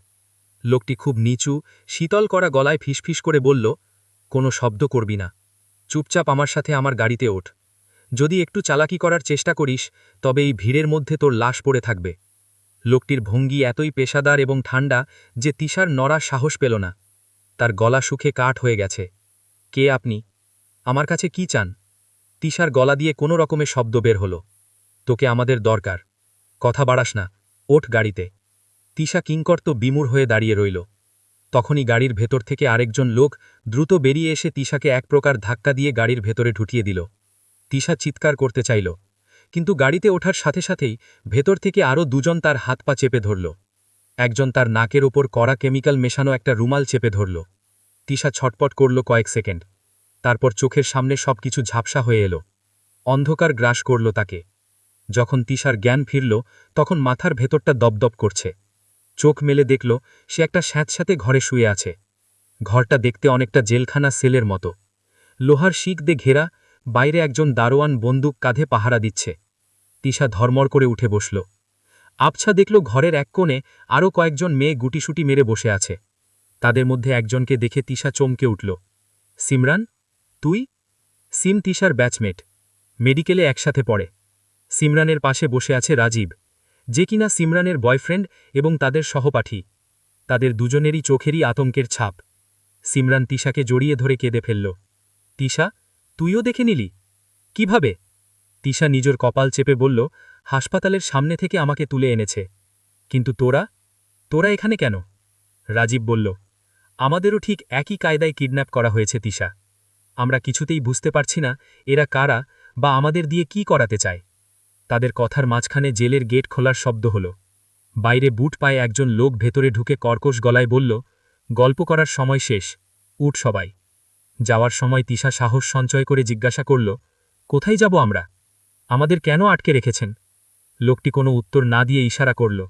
লোকটি খুব নিচু, শীতল করা গলায় ফিসফিস করে বলল, কোনো শব্দ করবি না, চুপচাপ আমার সাথে আমার গাড়িতে ওঠ। যদি একটু চালাকি করার চেষ্টা করিস, তবে এই ভিড়ের মধ্যে তোর লাশ পড়ে থাকবে। লোকটির ভঙ্গি এতই পেশাদার এবং ঠান্ডা যে তিশার নড়া সাহস পেল না। তার গলা শুকে কাঠ হয়ে গেছে। কে আপনি? আমার কাছে কি চান? তিশার গলা দিয়ে কোনো রকমের শব্দ বের হল। তোকে আমাদের দরকার, কথা বাড়াস না, ওঠ গাড়িতে। তিশা কিংকর্ত বিমূঢ় হয়ে দাঁড়িয়ে রইল। তখনই গাড়ির ভেতর থেকে আরেকজন লোক দ্রুত বেরিয়ে এসে তিশাকে এক প্রকার ধাক্কা দিয়ে গাড়ির ভেতরে ঢুকিয়ে দিল। তিশা চিৎকার করতে চাইল, কিন্তু গাড়িতে ওঠার সাথে সাথেই ভেতর থেকে আরও দুজন তার হাত পা চেপে ধরল। একজন তার নাকের ওপর কড়া কেমিক্যাল মেশানো একটা রুমাল চেপে ধরল। তিশা ছটপট করল কয়েক সেকেন্ড, তারপর চোখের সামনে সবকিছু ঝাপসা হয়ে এলো। অন্ধকার গ্রাস করল তাকে। যখন তিশার জ্ঞান ফিরল, তখন মাথার ভেতরটা দপদপ করছে। চোখ মেলে দেখল সে একটা স্যাঁতস্যাঁতে ঘরে শুয়ে আছে। ঘরটা দেখতে অনেকটা জেলখানা সেলের মতো। লোহার শিক দিয়ে ঘেরা, বাইরে একজন দারোয়ান বন্দুক কাঁধে পাহারা দিচ্ছে। তিশা ধর্মর করে উঠে বসল। আবছা দেখল ঘরের এক কোণে আরও কয়েকজন মেয়ে গুটিসুটি মেরে বসে আছে। তাদের মধ্যে একজনকে দেখে তিশা চমকে উঠল। সিমরান, তুই? সিম তিশার ব্যাচমেট, মেডিকেলে একসাথে পড়ে। সিমরানের পাশে বসে আছে রাজীব, যে কিনা সিমরানের বয়ফ্রেন্ড এবং তাদের সহপাঠী। তাদের দুজনেরই চোখেরই আতঙ্কের ছাপ। সিমরান তিশাকে জড়িয়ে ধরে কেঁদে ফেলল। তিশা, তুইও দেখে নিলি? কিভাবে? তিশা নিজের কপাল চেপে বলল, হাসপাতালের সামনে থেকে আমাকে তুলে এনেছে। কিন্তু তোরা তোরা এখানে কেন? রাজীব বলল, আমাদেরও ঠিক একই কায়দায় কিডন্যাপ করা হয়েছে তিশা। আমরা কিছুতেই বুঝতে পারছি না এরা কারা বা আমাদের দিয়ে কি করাতে চায়। তাদের কথার মাঝখানে জেলের গেট খোলার শব্দ হল। বাইরে বুট পায়ে একজন লোক ভেতরে ঢুকে কর্কশ গলায় বলল, গল্প করার সময় শেষ, উঠ সবাই। যাওয়ার সময় তিশা সাহস সঞ্চয় করে জিজ্ঞাসা করল, কোথায় যাব আমরা? আমাদের কেন আটকে রেখেছেন? লোকটি কোনো উত্তর না দিয়ে ইশারা করল।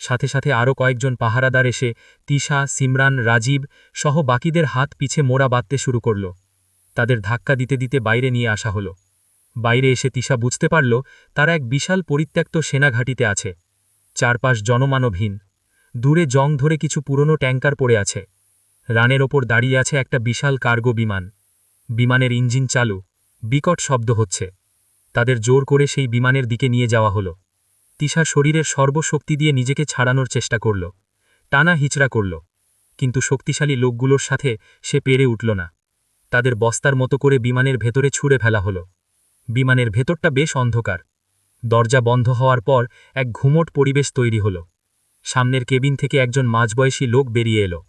সাথে সাথে আরও কয়েকজন পাহারাদার এসে তিশা, সিমরান, রাজীব সহ বাকিদের হাত পিছে মোড়া বাঁধতে শুরু করল। তাদের ধাক্কা দিতে দিতে বাইরে নিয়ে আসা হল। বাইরে এসে তিশা বুঝতে পারল তারা এক বিশাল পরিত্যক্ত সেনাঘাঁটিতে আছে। চারপাশ জনমানবহীন। দূরে জং ধরে কিছু পুরনো ট্যাঙ্কার পড়ে আছে। রানের ওপর দাঁড়িয়ে আছে একটা বিশাল কার্গো বিমান। বিমানের ইঞ্জিন চালু, বিকট শব্দ হচ্ছে। তাদের জোর করে সেই বিমানের দিকে নিয়ে যাওয়া হলো। তিশা শরীরের সর্বশক্তি দিয়ে নিজেকে ছাড়ানোর চেষ্টা করল, টানা হিচড়া করল, কিন্তু শক্তিশালী লোকগুলোর সাথে সে পেরে উঠল না। তাদের বস্তার মতো করে বিমানের ভেতরে ছুঁড়ে ফেলা হলো। বিমানের ভেতরটা বেশ অন্ধকার। দরজা বন্ধ হওয়ার পর এক ঘুমট পরিবেশ তৈরি হল। সামনের কেবিন থেকে একজন মাঝবয়সী লোক বেরিয়ে এলো।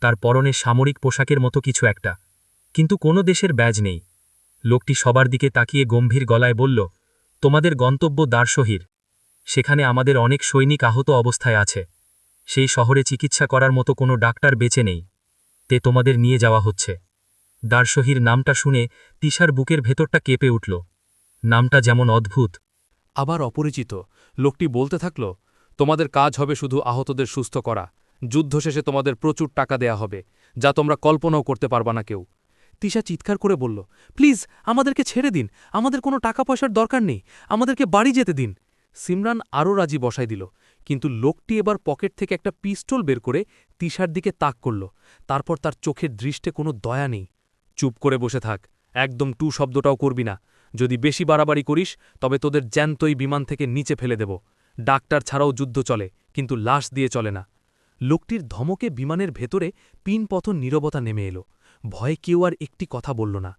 তার পরনে সামরিক পোশাকের মতো কিছু একটা, কিন্তু কোনো দেশের ব্যাজ নেই। লোকটি সবার দিকে তাকিয়ে গম্ভীর গলায় বলল, তোমাদের গন্তব্য দারশহির। সেখানে আমাদের অনেক সৈনিক আহত অবস্থায় আছে। সেই শহরে চিকিৎসা করার মতো কোনো ডাক্তার বেঁচে নেই। তোমাদের নিয়ে যাওয়া হচ্ছে। দারশহির নামটা শুনে তিশার বুকের ভেতরটা কেঁপে উঠল। নামটা যেমন অদ্ভুত। আবার অপরিচিত। লোকটি বলতে থাকল, তোমাদের কাজ হবে শুধু আহতদের সুস্থ করা। যুদ্ধ শেষে তোমাদের প্রচুর টাকা দেয়া হবে, যা তোমরা কল্পনাও করতে পারবা না কেউ। তিশা চিৎকার করে বলল, প্লিজ আমাদেরকে ছেড়ে দিন, আমাদের কোনো টাকা পয়সার দরকার নেই, আমাদেরকে বাড়ি যেতে দিন। সিমরান আরও রাজি বসাই দিল, কিন্তু লোকটি এবার পকেট থেকে একটা পিস্তল বের করে তিশার দিকে তাক করল। তারপর তার চোখের দৃষ্টে কোনো দয়া নেই। চুপ করে বসে থাক, একদম টু শব্দটাও করবি না। যদি বেশি বাড়াবাড়ি করিস তবে তোদের জ্যান্তই বিমান থেকে নিচে ফেলে দেব। ডাক্তার ছাড়াও যুদ্ধ চলে, কিন্তু লাশ দিয়ে চলে না। লোকটির ধমকে বিমানের ভেতরে পিনপথন নীরবতা নেমে এলো। ভয়ে কেউ আর একটি কথা বলল না।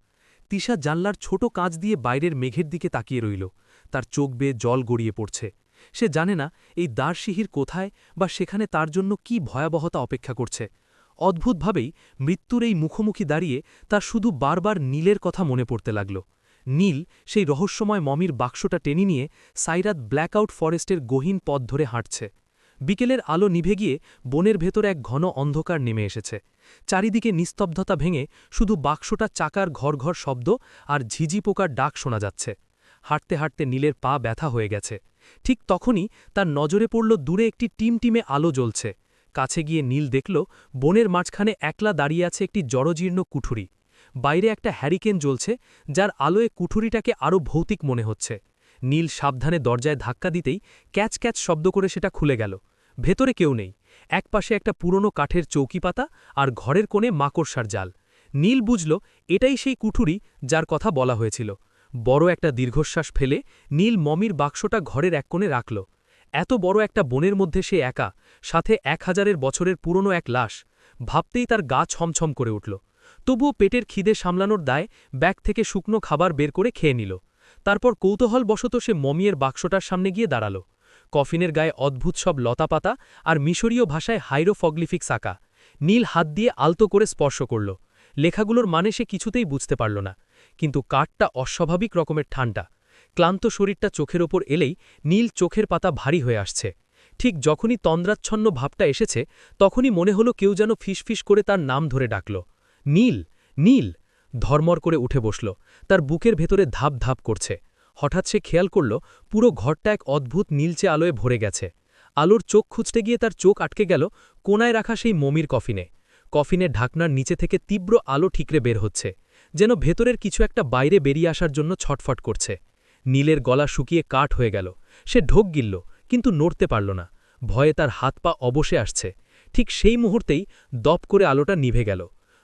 তিশা জানলার ছোট কাঁচ দিয়ে বাইরের মেঘের দিকে তাকিয়ে রইল। তার চোখ বেয়ে জল গড়িয়ে পড়ছে। সে জানে না এই দারশিহির কোথায় বা সেখানে তার জন্য কি ভয়াবহতা অপেক্ষা করছে। অদ্ভুতভাবেই মৃত্যুর এই মুখোমুখি দাঁড়িয়ে তার শুধু বারবার নীলের কথা মনে পড়তে লাগল। নীল সেই রহস্যময় মমির বাক্সটা টেনে নিয়ে সাইরাত ব্ল্যাকআউট ফরেস্টের গহীন পথ ধরে হাঁটছে। বিকেলের আলো নিভে গিয়ে বনের ভেতর এক ঘন অন্ধকার নেমে এসেছে। চারিদিকে নিস্তব্ধতা ভেঙে শুধু বাক্সটা চাকার ঘর শব্দ আর ঝিঝি পোকার ডাক শোনা যাচ্ছে। হাঁটতে হাঁটতে নীলের পা ব্যথা হয়ে গেছে। ঠিক তখনই তার নজরে পড়ল দূরে একটি টিমটিমে আলো জ্বলছে। কাছে গিয়ে নীল দেখল বনের মাঝখানে একলা দাঁড়িয়ে আছে একটি জড়জীর্ণ কুঠুরি। বাইরে একটা হ্যারিকেন জ্বলছে, যার আলোয় কুঠুরিটাকে আরও ভৌতিক মনে হচ্ছে। নীল সাবধানে দরজায় ধাক্কা দিতেই ক্যাচ ক্যাচ শব্দ করে সেটা খুলে গেল। ভেতরে কেউ নেই। একপাশে একটা পুরনো কাঠের চৌকিপাতা আর ঘরের কোণে মাকড়সার জাল। নীল বুঝল এটাই সেই কুঠুরি যার কথা বলা হয়েছিল। বড় একটা দীর্ঘশ্বাস ফেলে নীল মমির বাক্সটা ঘরের এক কোণে রাখল। এত বড় একটা বনের মধ্যে সে একা, সাথে 1000 বছরের পুরনো এক লাশ। ভাবতেই তার গা ছমছম করে উঠল। তবুও পেটের খিদে সামলানোর দায় ব্যাগ থেকে শুকনো খাবার বের করে খেয়ে নিল। তারপর কৌতূহলবশত সে মমিয়ের বাক্সটার সামনে গিয়ে দাঁড়াল। কফিনের গায়ে অদ্ভুত সব লতাপাতা আর মিশরীয় ভাষায় হাইরোফগ্লিফিক্স আঁকা। নীল হাত দিয়ে আলতো করে স্পর্শ করল। লেখাগুলোর মানে সে কিছুতেই বুঝতে পারল না, কিন্তু কাঠটা অস্বাভাবিক রকমের ঠান্ডা। ক্লান্ত শরীরটা চোখের ওপর এলেই নীল চোখের পাতা ভারী হয়ে আসছে। ঠিক যখনই তন্দ্রাচ্ছন্ন ভাবটা এসেছে, তখনই মনে হলো কেউ যেন ফিসফিস করে তার নাম ধরে ডাকল, নীল, নীল। ধর্মর করে উঠে বসল। তার বুকের ভেতরে ধাপ ধাপ করছে। হঠাৎ সে খেয়াল করল পুরো ঘরটা এক অদ্ভুত নীলচে আলোয় ভরে গেছে। আলোর চোখ খুঁজতে গিয়ে তার চোখ আটকে গেল কোনায় রাখা সেই মমির কফিনে। কফিনের ঢাকনার নিচে থেকে তীব্র আলো ঠিকরে বের হচ্ছে, যেন ভেতরের কিছু একটা বাইরে বেরিয়ে আসার জন্য ছটফট করছে। নীলের গলা শুকিয়ে কাঠ হয়ে গেল। সে ঢোক গিলল, কিন্তু নড়তে পারল না। ভয়ে তার হাত পা অবশে আসছে। ঠিক সেই মুহূর্তেই দপ করে আলোটা নিভে গেল।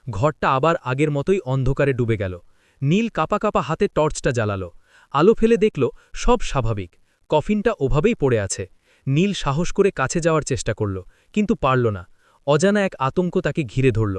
ঘরটা আবার আগের মতোই অন্ধকারে ডুবে গেল। নীল কাপা কাপা হাতে টর্চটা জ্বালালো। আলো ফেলে দেখল সব স্বাভাবিক। কফিনটা ওভাবেই পড়ে আছে। নীল সাহস করে কাছে যাওয়ার চেষ্টা করল, কিন্তু পারল না। অজানা এক আতঙ্ক তাকে ঘিরে ধরল।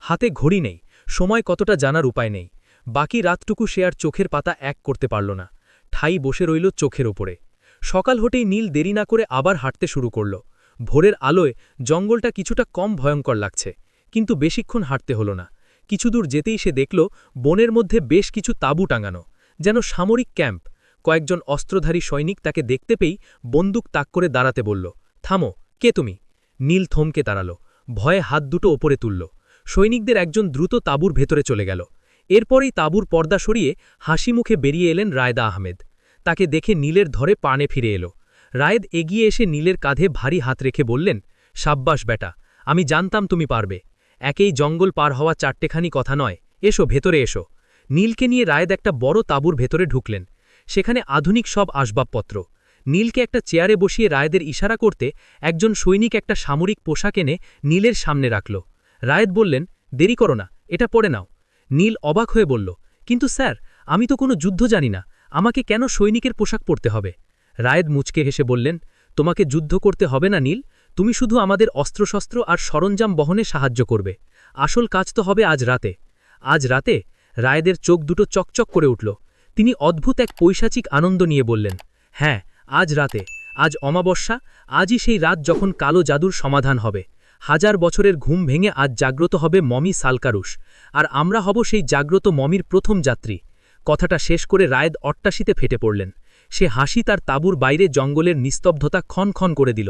হাতে ঘড়ি নেই, সময় কতটা জানার উপায় নেই। বাকি রাতটুকু সে আর চোখের পাতা এক করতে পারল না। ঠাই বসে রইল চোখের ওপরে। সকাল হতেই নীল দেরি না করে আবার হাঁটতে শুরু করল। ভোরের আলোয় জঙ্গলটা কিছুটা কম ভয়ঙ্কর লাগছে, কিন্তু বেশিক্ষণ হাঁটতে হল না। কিছুদূর যেতেই সে দেখল বনের মধ্যে বেশ কিছু তাঁবু টাঙানো, যেন সামরিক ক্যাম্প। কয়েকজন অস্ত্রধারী সৈনিক তাকে দেখতে পেয়েই বন্দুক তাক করে দাঁড়াতে বলল, থামো, কে তুমি? নীল থমকে দাঁড়াল, ভয়ে হাত দুটো ওপরে তুলল। সৈনিকদের একজন দ্রুত তাঁবুর ভেতরে চলে গেল। এরপরেই তাঁবুর পর্দা সরিয়ে হাসি মুখে বেরিয়ে এলেন রায়দা আহমেদ। তাকে দেখে নীলের ধরে পানে ফিরে এলো। রায়েদ এগিয়ে এসে নীলের কাঁধে ভারী হাত রেখে বললেন, সাব্বাস বেটা, আমি জানতাম তুমি পারবে। একেই জঙ্গল পার হওয়া চারটেখানি কথা নয়, এসো ভেতরে এসো। নীলকে নিয়ে রায়েদ একটা বড় তাঁবুর ভেতরে ঢুকলেন। সেখানে আধুনিক সব আসবাবপত্র। নীলকে একটা চেয়ারে বসিয়ে রায়েদের ইশারা করতে একজন সৈনিক একটা সামরিক পোশাক এনে নীলের সামনে রাখল। রায়েদ বললেন, দেরি করো না, এটা পরে নাও। নীল অবাক হয়ে বলল, কিন্তু স্যার, আমি তো কোনো যুদ্ধ জানি না, আমাকে কেন সৈনিকের পোশাক পরতে হবে? রায়েদ মুচকে হেসে বললেন, তোমাকে যুদ্ধ করতে হবে না নীল, তুমি শুধু আমাদের অস্ত্রশস্ত্র আর সরঞ্জাম বহনে সাহায্য করবে। আসল কাজ তো হবে আজ রাতে। আজ রাতে? রায়েদের চোখ দুটো চকচক করে উঠল। তিনি অদ্ভুত এক পৈশাচিক আনন্দ নিয়ে বললেন, হ্যাঁ, আজ রাতে। আজ অমাবস্যা, আজই সেই রাত যখন কালো জাদুর সমাধান হবে। 1000 বছরের ঘুম ভেঙে আজ জাগ্রত হবে মমি সালকারুস, আর আমরা হব সেই জাগ্রত মমির প্রথম যাত্রী। কথাটা শেষ করে রায়েদ অট্টাশিতে ফেটে পড়লেন। সে হাসি তার তাঁবুর বাইরে জঙ্গলের নিস্তব্ধতা ক্ষণ করে দিল।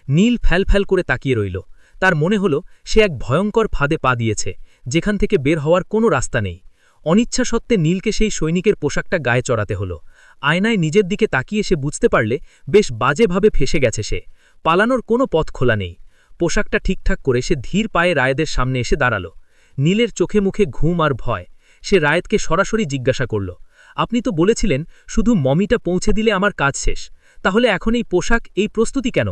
নীল ফ্যাল করে তাকিয়ে রইল। তার মনে হল সে এক ভয়ঙ্কর ফাঁদে পা দিয়েছে, যেখান থেকে বের হওয়ার কোনো রাস্তা নেই। অনিচ্ছা সত্ত্বে নীলকে সেই সৈনিকের পোশাকটা গায়ে চড়াতে হলো। আয়নায় নিজের দিকে তাকিয়ে সে বুঝতে পারলে বেশ বাজেভাবে ফেসে গেছে সে। পালানোর কোনো পথ খোলা নেই। পোশাকটা ঠিকঠাক করে সে ধীর পায়ে রায়েদের সামনে এসে দাঁড়াল। নীলের চোখে মুখে ঘুম আর ভয়। সে রায়েদকে সরাসরি জিজ্ঞাসা করল, আপনি তো বলেছিলেন শুধু মমিটা পৌঁছে দিলে আমার কাজ শেষ, তাহলে এখন এই পোশাক, এই প্রস্তুতি কেন?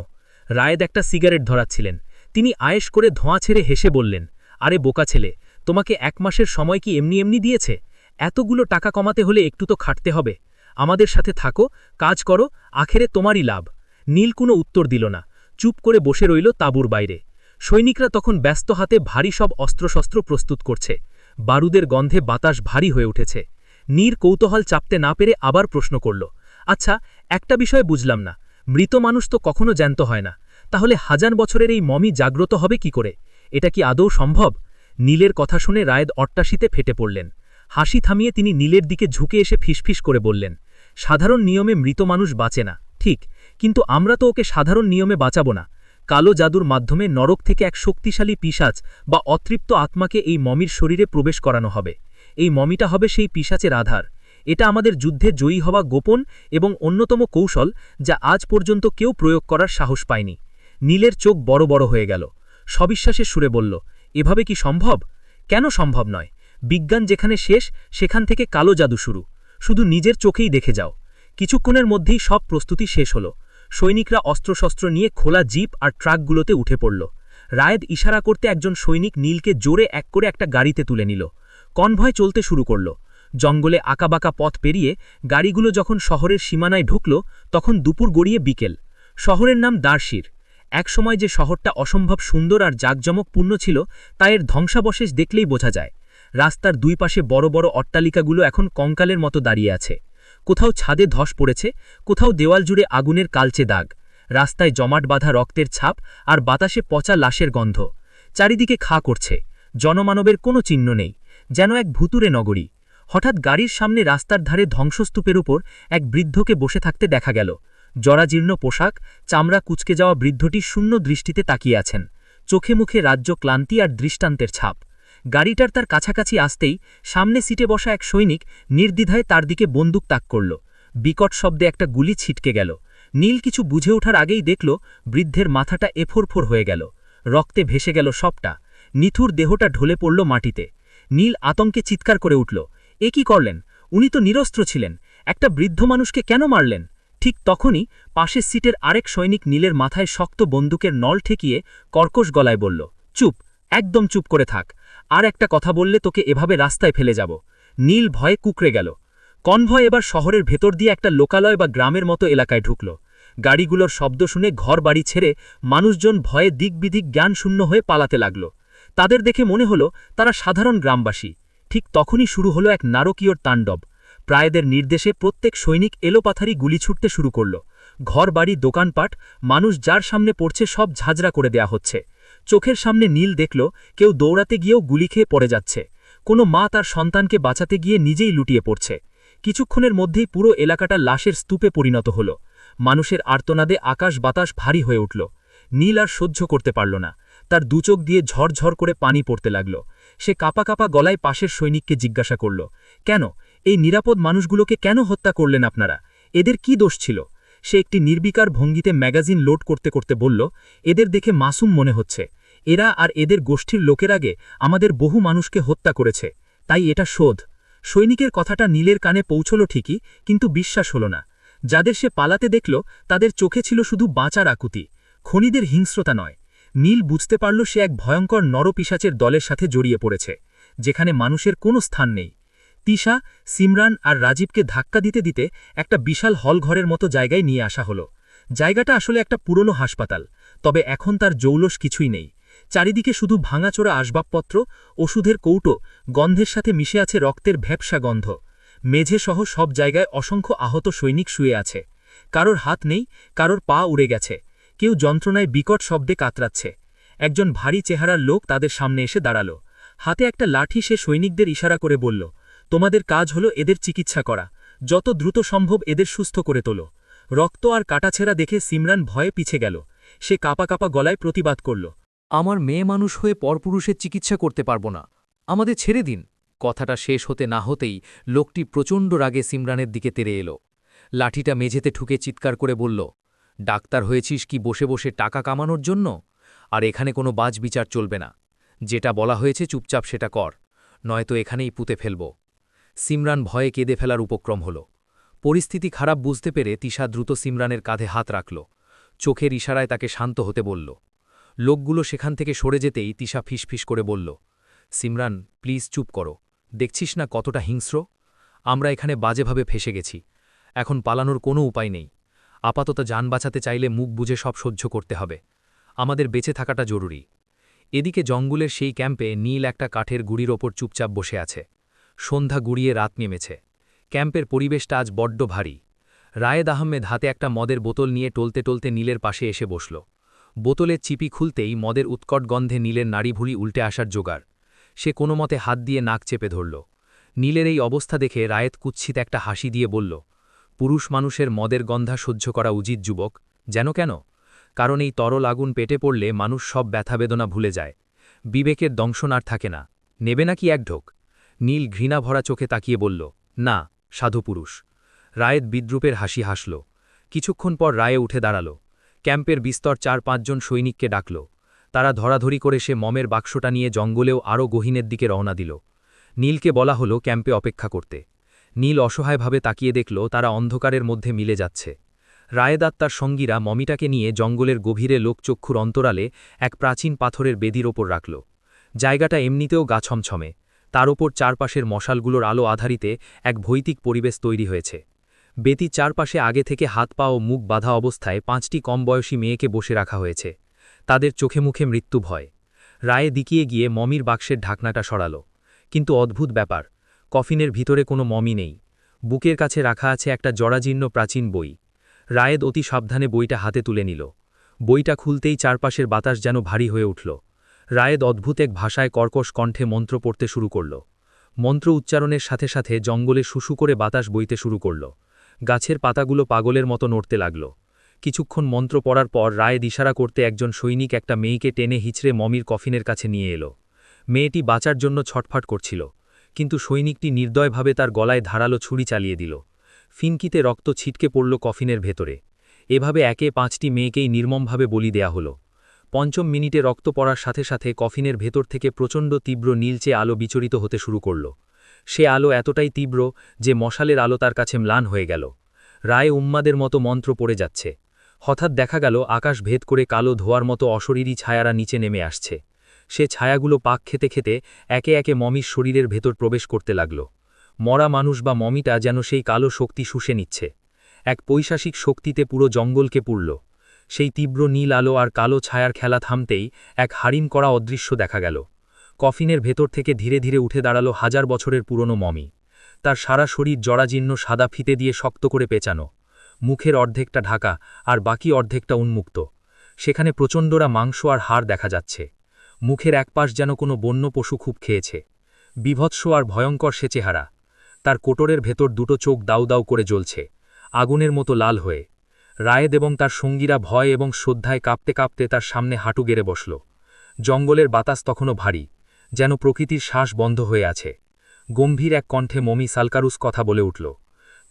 রায়েদ একটা সিগারেট ধরাচ্ছিলেন। তিনি আয়েশ করে ধোঁয়া ছেড়ে হেসে বললেন, আরে বোকা ছেলে, তোমাকে 1 মাসের সময় কি এমনি এমনি দিয়েছে? এতগুলো টাকা কমাতে হলে একটু তো খাটতে হবে। আমাদের সাথে থাকো, কাজ করো, আখেরে তোমারই লাভ। নীল কোনো উত্তর দিল না, চুপ করে বসে রইল তাঁবুর বাইরে। সৈনিকরা তখন ব্যস্ত হাতে ভারী সব অস্ত্রশস্ত্র প্রস্তুত করছে। বারুদের গন্ধে বাতাস ভারী হয়ে উঠেছে। নীর কৌতূহল চাপতে না পেরে আবার প্রশ্ন করল, আচ্ছা, একটা বিষয় বুঝলাম না, মৃত মানুষ তো কখনো জ্যান্ত হয় না, তাহলে 1000 বছরের এই মমি জাগ্রত হবে কি করে? এটা কি আদৌ সম্ভব? নীলের কথা শুনে রায়েদ অট্টাশিতে ফেটে পড়লেন। হাসি থামিয়ে তিনি নীলের দিকে ঝুঁকে এসে ফিসফিস করে বললেন, সাধারণ নিয়মে মৃত মানুষ বাঁচে না, ঠিক, কিন্তু আমরা তো ওকে সাধারণ নিয়মে বাঁচাবো না। কালো জাদুর মাধ্যমে নরক থেকে এক শক্তিশালী পিশাচ বা অতৃপ্ত আত্মাকে এই মমির শরীরে প্রবেশ করানো হবে। এই মমিটা হবে সেই পিশাচের আধার। এটা আমাদের যুদ্ধে জয়ী হওয়া গোপন এবং অন্যতম কৌশল, যা আজ পর্যন্ত কেউ প্রয়োগ করার সাহস পায়নি। নীলের চোখ বড় বড় হয়ে গেল। সবিশ্বাসের সুরে বলল, এভাবে কি সম্ভব? কেন সম্ভব নয়? বিজ্ঞান যেখানে শেষ, সেখান থেকে কালো জাদু শুরু। শুধু নিজের চোখেই দেখে যাও। কিছুক্ষণের মধ্যেই সব প্রস্তুতি শেষ হলো। সৈনিকরা অস্ত্রশস্ত্র নিয়ে খোলা জিপ আর ট্রাকগুলোতে উঠে পড়ল। রায়েদ ইশারা করতে একজন সৈনিক নীলকে জোরে এক করে একটা গাড়িতে তুলে নিল। কনভয় চলতে শুরু করল। জঙ্গলে আঁকাবাঁকা পথ পেরিয়ে গাড়িগুলো যখন শহরের সীমানায় ঢুকল, তখন দুপুর গড়িয়ে বিকেল। শহরের নাম দার্শির। একসময় যে শহরটা অসম্ভব সুন্দর আর জাঁকজমকপূর্ণ ছিল, তা এর ধ্বংসাবশেষ দেখলেই বোঝা যায়। রাস্তার দুই পাশে বড় বড় অট্টালিকাগুলো এখন কঙ্কালের মতো দাঁড়িয়ে আছে। কোথাও ছাদে ধস পড়েছে, কোথাও দেওয়াল জুড়ে আগুনের কালচে দাগ। রাস্তায় জমাট বাঁধা রক্তের ছাপ আর বাতাসে পচা লাশের গন্ধ। চারিদিকে খা করছে। জনমানবের কোনো চিহ্ন নেই, যেন এক ভুতুরে নগরী। হঠাৎ গাড়ির সামনে রাস্তার ধারে ধ্বংসস্তূপের উপর এক বৃদ্ধকে বসে থাকতে দেখা গেল। জরাজীর্ণ পোশাক, চামড়া কুঁচকে যাওয়া বৃদ্ধটি শূন্য দৃষ্টিতে তাকিয়ে আছেন। চোখে মুখে রাজ্য ক্লান্তি আর দৃষ্টান্তের ছাপ। গাড়িটার তার কাছাকাছি আসতেই সামনে সিটে বসা এক সৈনিক নির্দ্বিধায় তার দিকে বন্দুক তাক করল। বিকট শব্দে একটা গুলি ছিটকে গেল। নীল কিছু বুঝে ওঠার আগেই দেখল বৃদ্ধের মাথাটা এফোরফোর হয়ে গেল। রক্তে ভেসে গেল সবটা। নিথুর দেহটা ঢলে পড়ল মাটিতে। নীল আতঙ্কে চিৎকার করে উঠল, এ কি করলেন? উনি তো নিরস্ত্র ছিলেন, একটা বৃদ্ধ মানুষকে কেন মারলেন? ঠিক তখনই পাশের সিটের আরেক সৈনিক নীলের মাথায় শক্ত বন্দুকের নল ঠেকিয়ে কর্কশ গলায় বলল, চুপ, একদম চুপ করে থাক। আর একটা কথা বললে তোকে এভাবে রাস্তায় ফেলে যাব। নীল ভয়ে কুকড়ে গেল। কনভয় এবার শহরের ভেতর দিয়ে একটা লোকালয় বা গ্রামের মতো এলাকায় ঢুকল। গাড়িগুলোর শব্দ শুনে ঘর বাড়ি ছেড়ে মানুষজন ভয়ে দিকবিদিক জ্ঞানশূন্য হয়ে পালাতে লাগল। তাদের দেখে মনে হলো তারা সাধারণ গ্রামবাসী। ঠিক তখনই শুরু হলো এক নারকীয় তাণ্ডব। প্রায়দের নির্দেশে প্রত্যেক সৈনিক এলোপাথারি গুলি ছুটতে শুরু করল। ঘর বাড়ি, দোকানপাট, মানুষ যার সামনে পড়ছে সব ঝাঁঝরা করে দেয়া হচ্ছে। চোখের সামনে নীল দেখল কেউ দৌড়াতে গিয়েও গুলি খেয়ে পড়ে যাচ্ছে। কোনো মা তার সন্তানকে বাঁচাতে গিয়ে নিজেই লুটিয়ে পড়ছে। কিছুক্ষণের মধ্যেই পুরো এলাকাটা লাশের স্তূপে পরিণত হল। মানুষের আর্তনাদে আকাশ বাতাস ভারী হয়ে উঠল। নীল আর সহ্য করতে পারল না। তার দুচোখ দিয়ে ঝরঝর করে পানি পড়তে লাগল। সে কাঁপা কাঁপা গলায় পাশের সৈনিককে জিজ্ঞাসা করল, কেন, এই নিরাপদ মানুষগুলোকে কেন হত্যা করলেন আপনারা? এদের কি দোষ ছিল? সে একটি নির্বিকার ভঙ্গিতে ম্যাগাজিন লোড করতে করতে বলল, এদের দেখে মাসুম মনে হচ্ছে। এরা আর এদের গোষ্ঠীর লোকের আগে আমাদের বহু মানুষকে হত্যা করেছে, তাই এটা শোধ। সৈনিকের কথাটা নীলের কানে পৌঁছল ঠিকই, কিন্তু বিশ্বাস হল না। যাদের সে পালাতে দেখল তাদের চোখে ছিল শুধু বাঁচার আকুতি, খনিদের হিংস্রতা নয়। নীল বুঝতে পারল সে এক ভয়ঙ্কর নরপিশাচের দলের সাথে জড়িয়ে পড়েছে, যেখানে মানুষের কোনো স্থান নেই। তিশা, সিমরান আর রাজীবকে ধাক্কা দিতে দিতে একটা বিশাল হলঘরের মতো জায়গায় নিয়ে আসা হলো। জায়গাটা আসলে একটা পুরনো হাসপাতাল, তবে এখন তার জৌলস কিছুই নেই। চারিদিকে শুধু ভাঙাচোরা আসবাবপত্র, ওষুধের কৌটো, গন্ধের সাথে মিশে আছে রক্তের ভ্যাপসা গন্ধ। মেঝেসহ সব জায়গায় অসংখ্য আহত সৈনিক শুয়ে আছে। কারোর হাত নেই, কারোর পা উড়ে গেছে, কেউ যন্ত্রণায় বিকট শব্দে কাতরাচ্ছে। একজন ভারী চেহারার লোক তাদের সামনে এসে দাঁড়াল। হাতে একটা লাঠি সে সৈনিকদের ইশারা করে বলল, তোমাদের কাজ হলো এদের চিকিৎসা করা, যত দ্রুত সম্ভব এদের সুস্থ করে তোলো। রক্ত আর কাটাছেঁড়া দেখে সিমরান ভয়ে পিছে গেল। সে কাঁপা কাঁপা গলায় প্রতিবাদ করল, আমার মেয়ে মানুষ হয়ে পরপুরুষের চিকিৎসা করতে পারব না, আমাদের ছেড়ে দিন। কথাটা শেষ হতে না হতেই লোকটি প্রচণ্ড রাগে সিমরানের দিকে তেড়ে এলো। লাঠিটা মেঝেতে ঠুকে চিৎকার করে বলল, ডাক্তার হয়েছিস কি বসে বসে টাকা কামানোর জন্য? আর এখানে কোনো বাজবিচার চলবে না। যেটা বলা হয়েছে চুপচাপ সেটা কর, নয়তো এখানেই পুঁতে ফেলব। সিমরান ভয়ে কেঁদে ফেলার উপক্রম হল। পরিস্থিতি খারাপ বুঝতে পেরে তিশা দ্রুত সিমরানের কাঁধে হাত রাখল, চোখের ইশারায় তাকে শান্ত হতে বলল। লোকগুলো সেখান থেকে সরে যেতেই তিশা ফিসফিস করে বলল, সিমরান প্লিজ চুপ করো, দেখছিস না কতটা হিংস্র? আমরা এখানে বাজেভাবে ফেসে গেছি, এখন পালানোর কোনো উপায় নেই। আপাতত যান বাঁচাতে চাইলে মুখ বুঝে সব সহ্য করতে হবে, আমাদের বেঁচে থাকাটা জরুরি। এদিকে জঙ্গলের সেই ক্যাম্পে নীল একটা কাঠের গুড়ির ওপর চুপচাপ বসে আছে। সন্ধ্যা গুড়িয়ে রাত নেমেছে। ক্যাম্পের পরিবেশটা আজ বড্ড ভারী। রায়েদ আহমেদ হাতে একটা মদের বোতল নিয়ে টলতে টলতে নীলের পাশে এসে বসল। বোতলের চিপি খুলতেই মদের উৎকট গন্ধে নীলের নাড়িভুড়ি উল্টে আসার জোগাড়। সে কোনো মতে হাত দিয়ে নাক চেপে ধরল। নীলের এই অবস্থা দেখে রায়েত কুৎসিত একটা হাসি দিয়ে বলল, পুরুষ মানুষের মদের গন্ধা সহ্য করা উচিত যুবক। যেন কেন? কারণ এই তরল আগুন পেটে পড়লে মানুষ সব ব্যথাবেদনা ভুলে যায়, বিবেকের দংশন আর থাকে না। নেবে নাকি এক ঢোক? নীল ঘৃণা ভরা চোখে তাকিয়ে বলল, না, সাধুপুরুষ। রায়েত বিদ্রুপের হাসি হাসল। কিছুক্ষণ পর রায়ে উঠে দাঁড়াল। ক্যাম্পের বিস্তর ৪-৫ জন সৈনিককে ডাকল। তারা ধরাধরি করে সে মমের বাক্সটা নিয়ে জঙ্গলেও আরও গহীনের দিকে রওনা দিল। নীলকে বলা হলো ক্যাম্পে অপেক্ষা করতে। নীল অসহায়ভাবে তাকিয়ে দেখল তারা অন্ধকারের মধ্যে মিলে যাচ্ছে। রায়েদাত তার সঙ্গীরা মমিটাকে নিয়ে জঙ্গলের গভীরে লোকচক্ষুর অন্তরালে এক প্রাচীন পাথরের বেদির ওপর রাখল। জায়গাটা এমনিতেও গা ছমছমে, তার ওপর চারপাশের মশালগুলোর আলো আধারিতে এক ভৌতিক পরিবেশ তৈরি হয়েছে। বেদির চারপাশে আগে থেকে হাত পা ও মুখ বাঁধা অবস্থায় ৫টি কম বয়সী মেয়েকে বসে রাখা হয়েছে। তাদের চোখে মুখে মৃত্যু ভয়। রায়ে দিকিয়ে গিয়ে মমির বাক্সের ঢাকনাটা সরাল। কিন্তু অদ্ভুত ব্যাপার, কফিনের ভিতরে কোনো মমি নেই। বুকের কাছে রাখা আছে একটা জরাজীর্ণ প্রাচীন বই। রায়েদ অতি সাবধানে বইটা হাতে তুলে নিল। বইটা খুলতেই চারপাশের বাতাস যেন ভারী হয়ে উঠল। রায়েদ অদ্ভুত এক ভাষায় কর্কশ কণ্ঠে মন্ত্র পড়তে শুরু করল। মন্ত্র উচ্চারণের সাথে সাথে জঙ্গলে শুশু করে বাতাস বইতে শুরু করল। গাছের পাতাগুলো পাগলের মতো নড়তে লাগল। কিছুক্ষণ মন্ত্র পড়ার পর রায়েদ ইশারা করতে একজন সৈনিক একটা মেয়েকে টেনে হিচড়ে মমির কফিনের কাছে নিয়ে এলো। মেয়েটি বাঁচার জন্য ছটফট করছিল, কিন্তু সৈনিকটি নির্দয়ভাবে তার গলায় ধারালো ছুরি চালিয়ে দিল। ফিনকিতে রক্ত ছিটকে পড়ল কফিনের ভেতরে। এভাবে একে ৫টি মেয়েকেই নির্মমভাবে বলি দেয়া হল। ৫ম মিনিটে রক্ত পড়ার সাথে সাথে কফিনের ভেতর থেকে প্রচণ্ড তীব্র নীলচে আলো বিচরিত হতে শুরু করল। সে আলো এতটাই তীব্র যে মশালের আলো তার কাছে ম্লান হয়ে গেল। রায়ে উম্মাদের মতো মন্ত্র পড়ে যাচ্ছে। হঠাৎ দেখা গেল আকাশ ভেদ করে কালো ধোয়ার মতো অশরীরী ছায়ারা নিচে নেমে আসছে। সে ছায়াগুলো পাক খেতে খেতে একে একে মমির শরীরের ভেতর প্রবেশ করতে লাগল। মরা মানুষ বা মমিটা যেন সেই কালো শক্তি শুষে নিচ্ছে। এক পৈশাসিক শক্তিতে পুরো জঙ্গলকে পুরল। সেই তীব্র নীল আলো আর কালো ছায়ার খেলা থামতেই এক হারিম করা অদৃশ্য দেখা গেল। কফিনের ভেতর থেকে ধীরে ধীরে উঠে দাঁড়ালো ১০০০ বছরের পুরনো মমি। তার সারা শরীর জরাজীর্ণ সাদা ফিতে দিয়ে শক্ত করে পেঁচানো, মুখের অর্ধেকটা ঢাকা আর বাকি অর্ধেকটা উন্মুক্ত। সেখানে প্রচণ্ডরা মাংস আর হাড় দেখা যাচ্ছে। মুখের একপাশ যেন কোনো বন্য পশু খুব খেয়েছে। বিভৎস আর ভয়ঙ্কর সে চেহারা। তার কোটরের ভেতর দুটো চোখ দাউ দাউ করে জ্বলছে, আগুনের মতো লাল হয়ে। রায়েদ এবং তার সঙ্গীরা ভয় এবং শ্রদ্ধায় কাঁপতে কাঁপতে তার সামনে হাঁটু গেড়ে বসল। জঙ্গলের বাতাস তখনও ভারী, যেন প্রকৃতির শ্বাস বন্ধ হয়ে আছে। গম্ভীর এক কণ্ঠে মমি সালকারুস কথা বলে উঠল।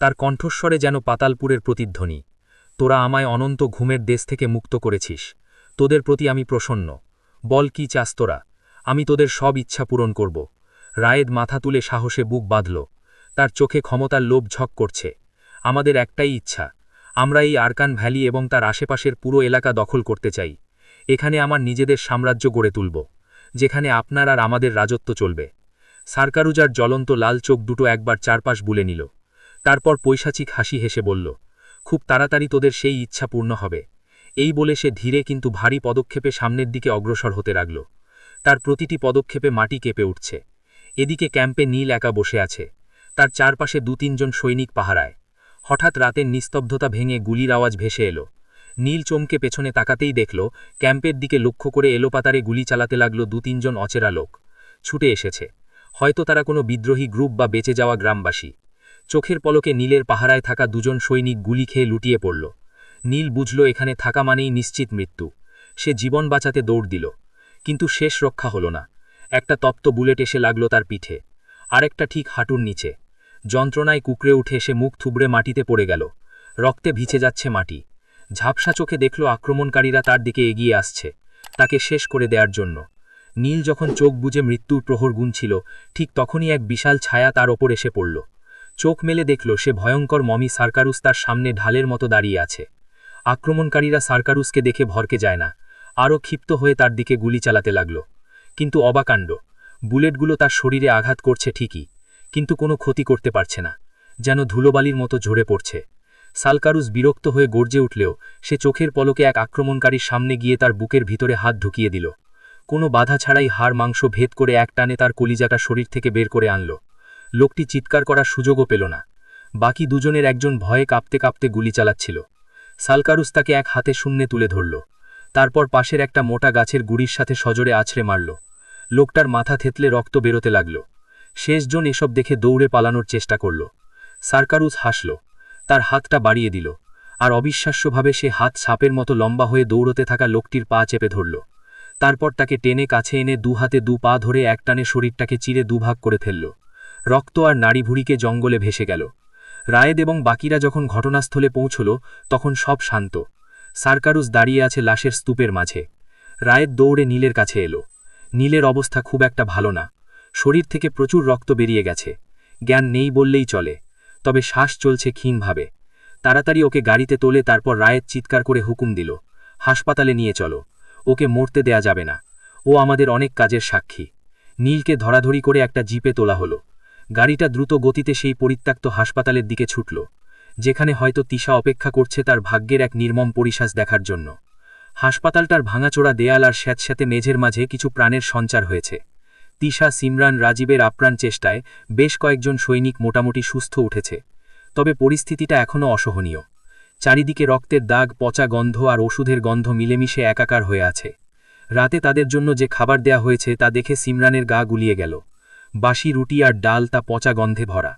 তার কণ্ঠস্বরে যেন পাতালপুরের প্রতিধ্বনি। তোরা আমায় অনন্ত ঘুমের দেশ থেকে মুক্ত করেছিস। তোদের প্রতি আমি প্রসন্ন। বল কি চাস তোরা? আমি তোদের সব ইচ্ছা পূরণ করব। রায়েদ মাথা তুলে সাহসে বুক বাঁধল। তার চোখে ক্ষমতার লোভ ঝক করছে। আমাদের একটাই ইচ্ছা, আমরা এই আরকান ভ্যালি এবং তার আশেপাশের পুরো এলাকা দখল করতে চাই। এখানে আমার নিজেদের সাম্রাজ্য গড়ে তুলব, যেখানে আপনার আর আমাদের রাজত্ব চলবে। সার্কারুজার জ্বলন্ত লাল চোখ দুটো একবার চারপাশ বুলে নিল, তারপর পৈশাচিক হাসি হেসে বলল, খুব তাড়াতাড়ি তোদের সেই ইচ্ছা পূর্ণ হবে। এই বলে সে ধীরে কিন্তু ভারী পদক্ষেপে সামনের দিকে অগ্রসর হতে লাগল। তার প্রতিটি পদক্ষেপে মাটি কেঁপে উঠছে। এদিকে ক্যাম্পে নীল একা বসে আছে, তার চারপাশে 2-3 জন সৈনিক পাহারায়। হঠাৎ রাতের নিস্তব্ধতা ভেঙে গুলির আওয়াজ ভেসে এলো। নীল চমকে পেছনে তাকাতেই দেখল, ক্যাম্পের দিকে লক্ষ্য করে এলোপাতারে গুলি চালাতে লাগল 2-3 জন অচেনা লোক। ছুটে এসেছে, হয়তো তারা কোনো বিদ্রোহী গ্রুপ বা বেঁচে যাওয়া গ্রামবাসী। চোখের পলকে নীলের পাহারায় থাকা 2 জন সৈনিক গুলি খেয়ে লুটিয়ে পড়ল। নীল বুঝল এখানে থাকা মানেই নিশ্চিত মৃত্যু। সে জীবন বাঁচাতে দৌড় দিল, কিন্তু শেষ রক্ষা হল না। একটা তপ্ত বুলেট এসে লাগল তার পিঠে, আরেকটা ঠিক হাঁটুর নিচে। যন্ত্রণায় কুকড়ে উঠে সে মুখ থুবড়ে মাটিতে পড়ে গেল। রক্তে ভিজে যাচ্ছে মাটি। ঝাপসা চোখে দেখল আক্রমণকারীরা তার দিকে এগিয়ে আসছে, তাকে শেষ করে দেওয়ার জন্য। নীল যখন চোখ বুজে মৃত্যুর প্রহর গুনছিল, ঠিক তখনই এক বিশাল ছায়া তার ওপর এসে পড়ল। চোখ মেলে দেখল সে ভয়ঙ্কর মমি সার্কারুস তার সামনে ঢালের মতো দাঁড়িয়ে আছে। আক্রমণকারীরা সার্কারুসকে দেখে ভরকে যায় না, আরও ক্ষিপ্ত হয়ে তার দিকে গুলি চালাতে লাগল। কিন্তু অবাকাণ্ড, বুলেটগুলো তার শরীরে আঘাত করছে ঠিকই, কিন্তু কোনো ক্ষতি করতে পারছে না, যেন ধুলোবালির মতো ঝরে পড়ছে। সার্কারুস বিরক্ত হয়ে গর্জে উঠলেও সে চোখের পলকে এক আক্রমণকারীর সামনে গিয়ে তার বুকের ভিতরে হাত ঢুকিয়ে দিল। কোনো বাধা ছাড়াই হাড় মাংস ভেদ করে এক টানে তার কলিজাটা শরীর থেকে বের করে আনল। লোকটি চিৎকার করার সুযোগও পেল না। বাকি 2 জনের একজন ভয়ে কাঁপতে কাঁপতে গুলি চালাচ্ছিল। সার্কারুস তাকে এক হাতে শূন্যে তুলে ধরল, তারপর পাশের একটা মোটা গাছের গুড়ির সাথে সজোরে আছড়ে মারল। লোকটার মাথা থেতলে রক্ত বেরোতে লাগল। শেষজন এসব দেখে দৌড়ে পালানোর চেষ্টা করল। সার্কারুস হাসল, তার হাতটা বাড়িয়ে দিল, আর অবিশ্বাস্যভাবে সে হাত সাপের মতো লম্বা হয়ে দৌড়তে থাকা লোকটির পা চেপে ধরল। তারপর তাকে টেনে কাছে এনে 2 হাতে 2 পা ধরে একটানে শরীরটাকে চিরে 2 ভাগ করে ফেলল। রক্ত আর নাড়িভুড়িকে জঙ্গলে ভেসে গেল। রায়েদ এবং বাকিরা যখন ঘটনাস্থলে পৌঁছল, তখন সব শান্ত। সার্কারুস দাঁড়িয়ে আছে লাশের স্তূপের মাঝে। রায়েদ দৌড়ে নীলের কাছে এলো। নীলের অবস্থা খুব একটা ভালো না, শরীর থেকে প্রচুর রক্ত বেরিয়ে গেছে। জ্ঞান নেই বললেই চলে, তবে শ্বাস চলছে ক্ষীণভাবে। তাড়াতাড়ি ওকে গাড়িতে তোলে। তারপর রায়েদ চিৎকার করে হুকুম দিল, হাসপাতালে নিয়ে চলো, ওকে মরতে দেয়া যাবে না, ও আমাদের অনেক কাজের সাক্ষী। নীলকে ধরাধরি করে একটা জিপে তোলা হলো। গাড়িটা দ্রুত গতিতে সেই পরিত্যক্ত হাসপাতালের দিকে ছুটল, যেখানে হয়তো তিশা অপেক্ষা করছে তার ভাগ্যের এক নির্মম পরিহাস দেখার জন্য। হাসপাতালটার ভাঙাচোরা দেয়াল আর স্যাঁতস্যাঁতে মেঝের মাঝে কিছু প্রাণের সঞ্চার হয়েছে। তিশা, সিমরান, রাজীবের আপ্রাণ চেষ্টায় বেশ কয়েকজন সৈনিক মোটামুটি সুস্থ উঠেছে, তবে পরিস্থিতিটা এখনও অসহনীয়। চারিদিকে রক্তের দাগ, পচা গন্ধ আর ওষুধের গন্ধ মিলেমিশে একাকার হয়ে আছে। রাতে তাদের জন্য যে খাবার দেয়া হয়েছে তা দেখে সিমরানের গা গুলিয়ে গেল। বাসি রুটি আর ডাল, তা পচা গন্ধে ভরা।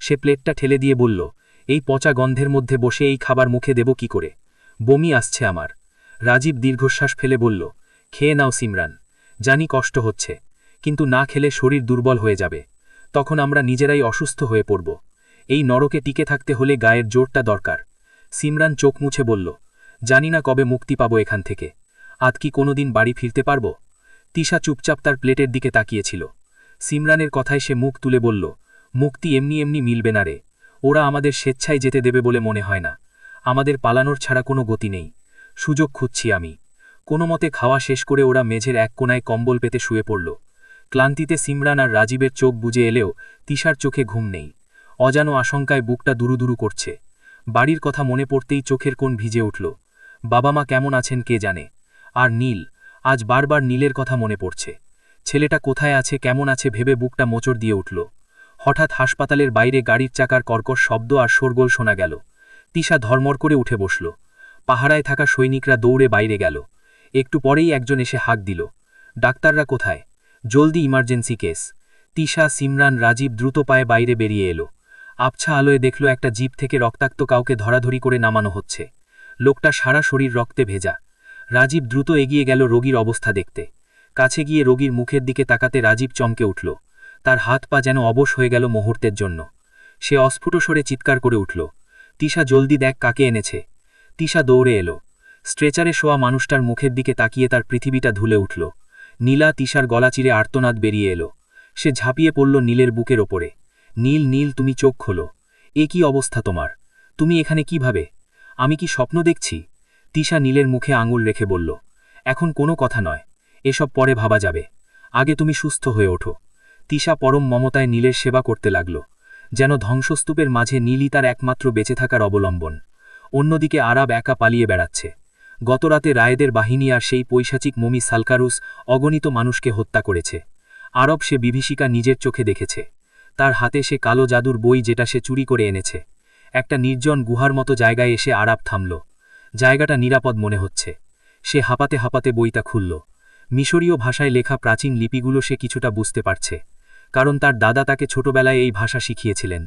সে প্লেটটা ঠেলে দিয়ে বলল, এই পচা গন্ধের মধ্যে বসে এই খাবার মুখে দেব কি করে? বমি আসছে আমার। রাজীব দীর্ঘশ্বাস ফেলে বলল, খেয়ে নাও সিমরান, জানি কষ্ট হচ্ছে, কিন্তু না খেলে শরীর দুর্বল হয়ে যাবে, তখন আমরা নিজেরাই অসুস্থ হয়ে পড়ব। এই নরকে টিকে থাকতে হলে গায়ের জোরটা দরকার। সিমরান চোখ মুছে বলল, জানি না কবে মুক্তি পাবো এখান থেকে, আজ কি কোনোদিন বাড়ি ফিরতে পারব? তিশা চুপচাপ তার প্লেটের দিকে তাকিয়েছিল। সিমরানের কথায় সে মুখ তুলে বলল, মুক্তি এমনি এমনি মিলবে না রে, ওরা আমাদের স্বেচ্ছায় যেতে দেবে বলে মনে হয় না। আমাদের পালানোর ছাড়া কোনো গতি নেই, সুযোগ খুঁজছি আমি। কোনো মতে খাওয়া শেষ করে ওরা মেঝের এক কোনায় কম্বল পেতে শুয়ে পড়ল। ক্লান্তিতে সিমরান আর রাজীবের চোখ বুজে এলেও তিশার চোখে ঘুম নেই। অজানো আশঙ্কায় বুকটা দুরুদুরু করছে। বাড়ির কথা মনে পড়তেই চোখের কোণ ভিজে উঠল। বাবা মা কেমন আছেন কে জানে। আর নীল, আজ বারবার নীলের কথা মনে পড়ছে। ছেলেটা কোথায় আছে, কেমন আছে ভেবে বুকটা মোচড় দিয়ে উঠল। হঠাৎ হাসপাতালের বাইরে গাড়ির চাকার কর্কশ শব্দ আর শোরগোল শোনা গেল। তিশা ধর্মর করে উঠে বসল। পাহারায় থাকা সৈনিকরা দৌড়ে বাইরে গেল। একটু পরেই একজন এসে হাঁক দিল, ডাক্তাররা কোথায়? জলদি ইমার্জেন্সি কেস। তিশা, সিমরান, রাজীব দ্রুত পায়ে বাইরে বেরিয়ে এলো। আবছা আলোয় দেখল একটা জিপ থেকে রক্তাক্ত কাউকে ধরাধরি করে নামানো হচ্ছে। লোকটা সারা শরীর রক্তে ভেজা। রাজীব দ্রুত এগিয়ে গেল রোগীর অবস্থা দেখতে। কাছে গিয়ে রোগীর মুখের দিকে তাকাতে রাজীব চমকে উঠল। তার হাত পা যেন অবশ হয়ে গেল মুহূর্তের জন্য। সে অস্ফুট স্বরে চিৎকার করে উঠল, তিশা, জলদি দেখ কাকে এনেছে। তিশা দৌড়ে এলো। স্ট্রেচারে শোয়া মানুষটার মুখের দিকে তাকিয়ে তার পৃথিবীটা ধুলে উঠল। নীলা, তিশার গলা চিরে আর্তনাদ বেরিয়ে এলো। সে ঝাঁপিয়ে পড়ল নীলের বুকের ওপরে। নীল নীল তুমি চোখ খোলো। এ কি অবস্থা তোমার? তুমি এখানে কিভাবে? আমি কি স্বপ্ন দেখছি? তিশা নীলের মুখে আঙুল রেখে বলল, এখন কোনো কথা নয়, এসব পরে ভাবা যাবে, আগে তুমি সুস্থ হয়ে ওঠো। তিশা পরম মমতায় নীলের সেবা করতে লাগল, যেন ধ্বংসস্তূপের মাঝে নীলই তার একমাত্র বেঁচে থাকার অবলম্বন। অন্যদিকে আরাব একা পালিয়ে বেড়াচ্ছে। গতরাতে রায়েদের বাহিনী আর সেই পৈশাচিক মমি সালকারুস অগণিত মানুষকে হত্যা করেছে। আরব সে বিভীষিকা নিজের চোখে দেখেছে। তার হাতে সে কালো জাদুর বই যেটা সে চুরি করে এনেছে। একটা নির্জন গুহার মতো জায়গায় এসে আরাব থামল। জায়গাটা নিরাপদ মনে হচ্ছে। সে হাঁপাতে হাঁপাতে বইটা খুলল। মিশরীয় ভাষায় লেখা প্রাচীন লিপিগুলো সে কিছুটা বুঝতে পারছে, কারণ তার দাদা তাকে ছোটবেলায় এই ভাষা শিখিয়েছিলেন।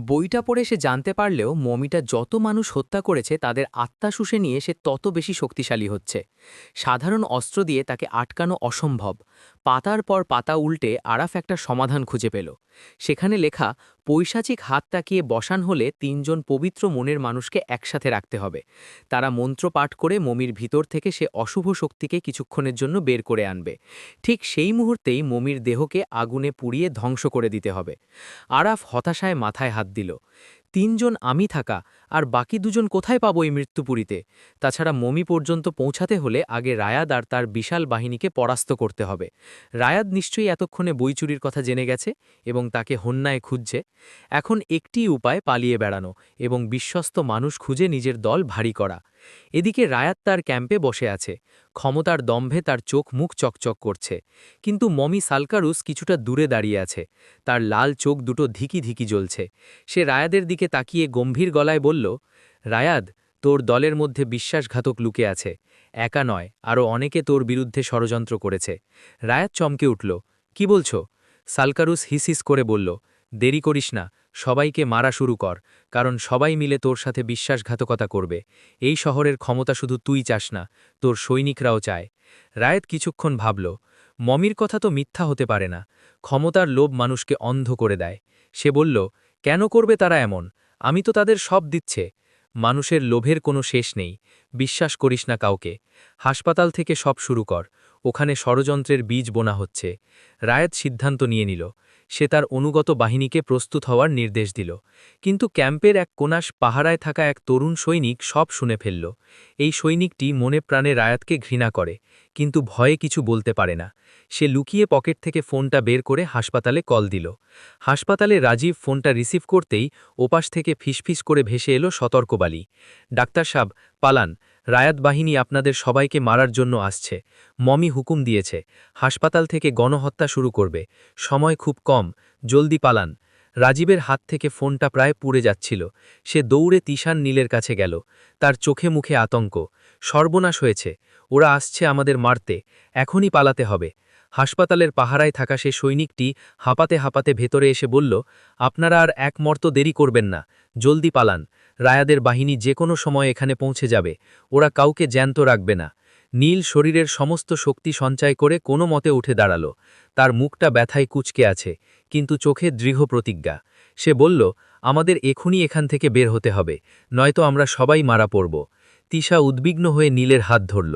বইটা পড়ে সে জানতে পারলেও মমিটা যত মানুষ হত্যা করেছে তাদের আত্মা শুষে নিয়ে সে তত বেশি শক্তিশালী হচ্ছে। সাধারণ অস্ত্র দিয়ে তাকে আটকানো অসম্ভব। পাতার পর পাতা উল্টে আরাফ একটা সমাধান খুঁজে পেল। সেখানে লেখা, পৈশাচিক হাত তাকিয়ে বসান হলে ৩জন পবিত্র মনের মানুষকে একসাথে রাখতে হবে। তারা মন্ত্র পাঠ করে মমির ভিতর থেকে সে অশুভ শক্তিকে কিছুক্ষণের জন্য বের করে আনবে। ঠিক সেই মুহূর্তেই মমির দেহকে আগুনে পুড়িয়ে ধ্বংস করে দিতে হবে। আরাফ হতাশায় মাথায় হাত দিল। ৩জন আমি থাকা, আর বাকি ২জন কোথায় পাবো এই মৃত্যুপুরীতে? তাছাড়া মমি পর্যন্ত পৌঁছাতে হলে আগে রায়াদ আর তার বিশাল বাহিনীকে পরাস্ত করতে হবে। রায়াদ নিশ্চয়ই এতক্ষণে বই চুরির কথা জেনে গেছে এবং তাকে হন্যায় খুঁজছে। এখন একটিই উপায়, পালিয়ে বেড়ানো এবং বিশ্বস্ত মানুষ খুঁজে নিজের দল ভারী করা। এদিকে রায়াত তার ক্যাম্পে বসে আছে। ক্ষমতার দম্ভে তার চোখ মুখ চকচক করছে। কিন্তু মমি সালকারুস কিছুটা দূরে দাঁড়িয়ে আছে। তার লাল চোখ দুটো ধিকি ধিকি জ্বলছে। সে রায়াদের দিকে তাকিয়ে গম্ভীর গলায় বলল, রায়াদ, তোর দলের মধ্যে বিশ্বাসঘাতক লুকে আছে। একা নয়, আরও অনেকে তোর বিরুদ্ধে ষড়যন্ত্র করেছে। রায়াদ চমকে উঠল। কি বলছো? সালকারুস হিসিস করে বলল, দেরি করিস না, সবাইকে মারা শুরু কর, কারণ সবাই মিলে তোর সাথে বিশ্বাসঘাতকতা করবে। এই শহরের ক্ষমতা শুধু তুই চাস না, তোর সৈনিকরাও চায়। রায়াত কিছুক্ষণ ভাবল, মমির কথা তো মিথ্যা হতে পারে না। ক্ষমতার লোভ মানুষকে অন্ধ করে দেয়। সে বলল, কেন করবে তারা এমন? আমি তো তাদের সব দিচ্ছে। মানুষের লোভের কোনো শেষ নেই। বিশ্বাস করিস না কাউকে। হাসপাতাল থেকে সব শুরু কর, ওখানে ষড়যন্ত্রের বীজ বোনা হচ্ছে। রায়াত সিদ্ধান্ত নিয়ে নিল। সে তার অনুগত বাহিনীকে প্রস্তুত হওয়ার নির্দেশ দিল। কিন্তু ক্যাম্পের এক কোনাস পাহারায় থাকা এক তরুণ সৈনিক সব শুনে ফেলল। এই সৈনিকটি মনে প্রাণে রায়াতকে ঘৃণা করে, কিন্তু ভয়ে কিছু বলতে পারে না। সে লুকিয়ে পকেট থেকে ফোনটা বের করে হাসপাতালে কল দিল। হাসপাতালে রাজীব ফোনটা রিসিভ করতেই ওপাশ থেকে ফিসফিস করে ভেসে এলো সতর্কবাণী। ডাক্তার সাব, পালান, রায়াত বাহিনী আপনাদের সবাইকে মারার জন্য আসছে। মমি হুকুম দিয়েছে, হাসপাতাল থেকে গণহত্যা শুরু করবে। সময় খুব কম, জলদি পালান। রাজীবের হাত থেকে ফোনটা প্রায় পুড়ে যাচ্ছিল। সে দৌড়ে তিশান নীলের কাছে গেল। তার চোখে মুখে আতঙ্ক। সর্বনাশ হয়েছে, ওরা আসছে আমাদের মারতে, এখনই পালাতে হবে। হাসপাতালের পাহারায় থাকা সে সৈনিকটি হাঁপাতে হাঁপাতে ভেতরে এসে বলল, আপনারা আর এক মর্ত দেরি করবেন না, জলদি পালান। রায়াদের বাহিনী যে কোনো সময় এখানে পৌঁছে যাবে। ওরা কাউকে জ্যান্ত রাখবে না। নীল শরীরের সমস্ত শক্তি সঞ্চয় করে কোনো মতে উঠে দাঁড়াল। তার মুখটা ব্যথায় কুঁচকে আছে, কিন্তু চোখে দৃঢ় প্রতিজ্ঞা। সে বলল, আমাদের এখনই এখান থেকে বের হতে হবে, নয়তো আমরা সবাই মারা পড়ব। তিশা উদ্বিগ্ন হয়ে নীলের হাত ধরল।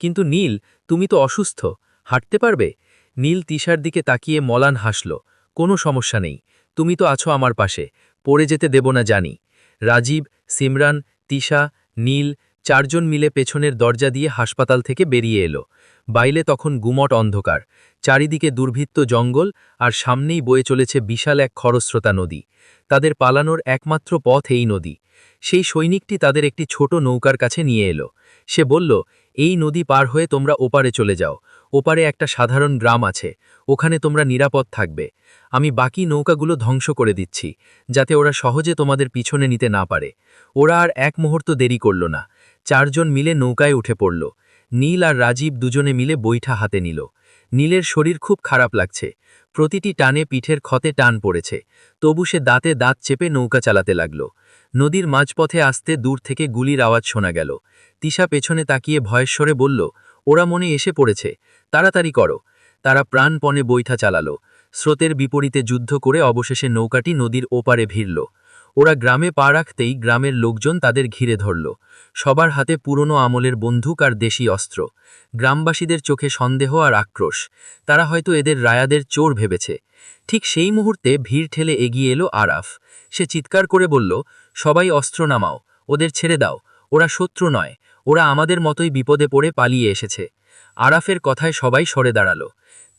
কিন্তু নীল, তুমি তো অসুস্থ, হাঁটতে পারবে? নীল তিশার দিকে তাকিয়ে মলান হাসল। কোনো সমস্যা নেই, তুমি তো আছো আমার পাশে, পড়ে যেতে দেব না জানি। রাজীব, সিমরান, তিশা, নীল ৪ জন মিলে পেছনের দরজা দিয়ে হাসপাতাল থেকে বেরিয়ে এলো। বাইরে তখন গুমট অন্ধকার, চারিদিকে দুর্ভিত্ত জঙ্গল, আর সামনেই বয়ে চলেছে বিশাল এক খরস্রোতা নদী। তাদের পালানোর একমাত্র পথ এই নদী। সেই সৈনিকটি তাদের একটি ছোট নৌকার কাছে নিয়ে এলো। সে বলল, এই নদী পার হয়ে তোমরা ওপারে চলে যাও। ওপারে একটা সাধারণ গ্রাম আছে, ওখানে তোমরা নিরাপদ থাকবে। আমি বাকি নৌকাগুলো ধ্বংস করে দিচ্ছি, যাতে ওরা সহজে তোমাদের পিছনে নিতে না পারে। ওরা আর এক মুহূর্ত দেরি করল না। ৪ জন মিলে নৌকায় উঠে পড়ল। নীল আর রাজীব দুজনে মিলে বৈঠা হাতে নিল। নীলের শরীর খুব খারাপ লাগছে, প্রতিটি টানে পিঠের ক্ষতে টান পড়েছে। তবু সে দাঁতে দাঁত চেপে নৌকা চালাতে লাগল। নদীর মাঝপথে আসতে দূর থেকে গুলির আওয়াজ শোনা গেল। তিশা পেছনে তাকিয়ে ভয়েশ্বরে বলল, ওরা মনে এসে পড়েছে, তাড়াতাড়ি করো। তারা প্রাণপণে বৈঠা চালাল। স্রোতের বিপরীতে যুদ্ধ করে অবশেষে নৌকাটি নদীর ওপারে ভিড়ল। ওরা গ্রামে পা রাখতেই গ্রামের লোকজন তাদের ঘিরে ধরল। সবার হাতে পুরনো আমলের বন্দুক আর দেশি অস্ত্র। গ্রামবাসীদের চোখে সন্দেহ আর আক্রোশ। তারা হয়তো এদের রায়াদের চোর ভেবেছে। ঠিক সেই মুহূর্তে ভিড় ঠেলে এগিয়ে এলো আরাফ। সে চিৎকার করে বলল, সবাই অস্ত্র নামাও, ওদের ছেড়ে দাও। ওরা শত্রু নয়, ওরা আমাদের মতোই বিপদে পড়ে পালিয়ে এসেছে। আরাফের কথায় সবাই সরে দাঁড়াল।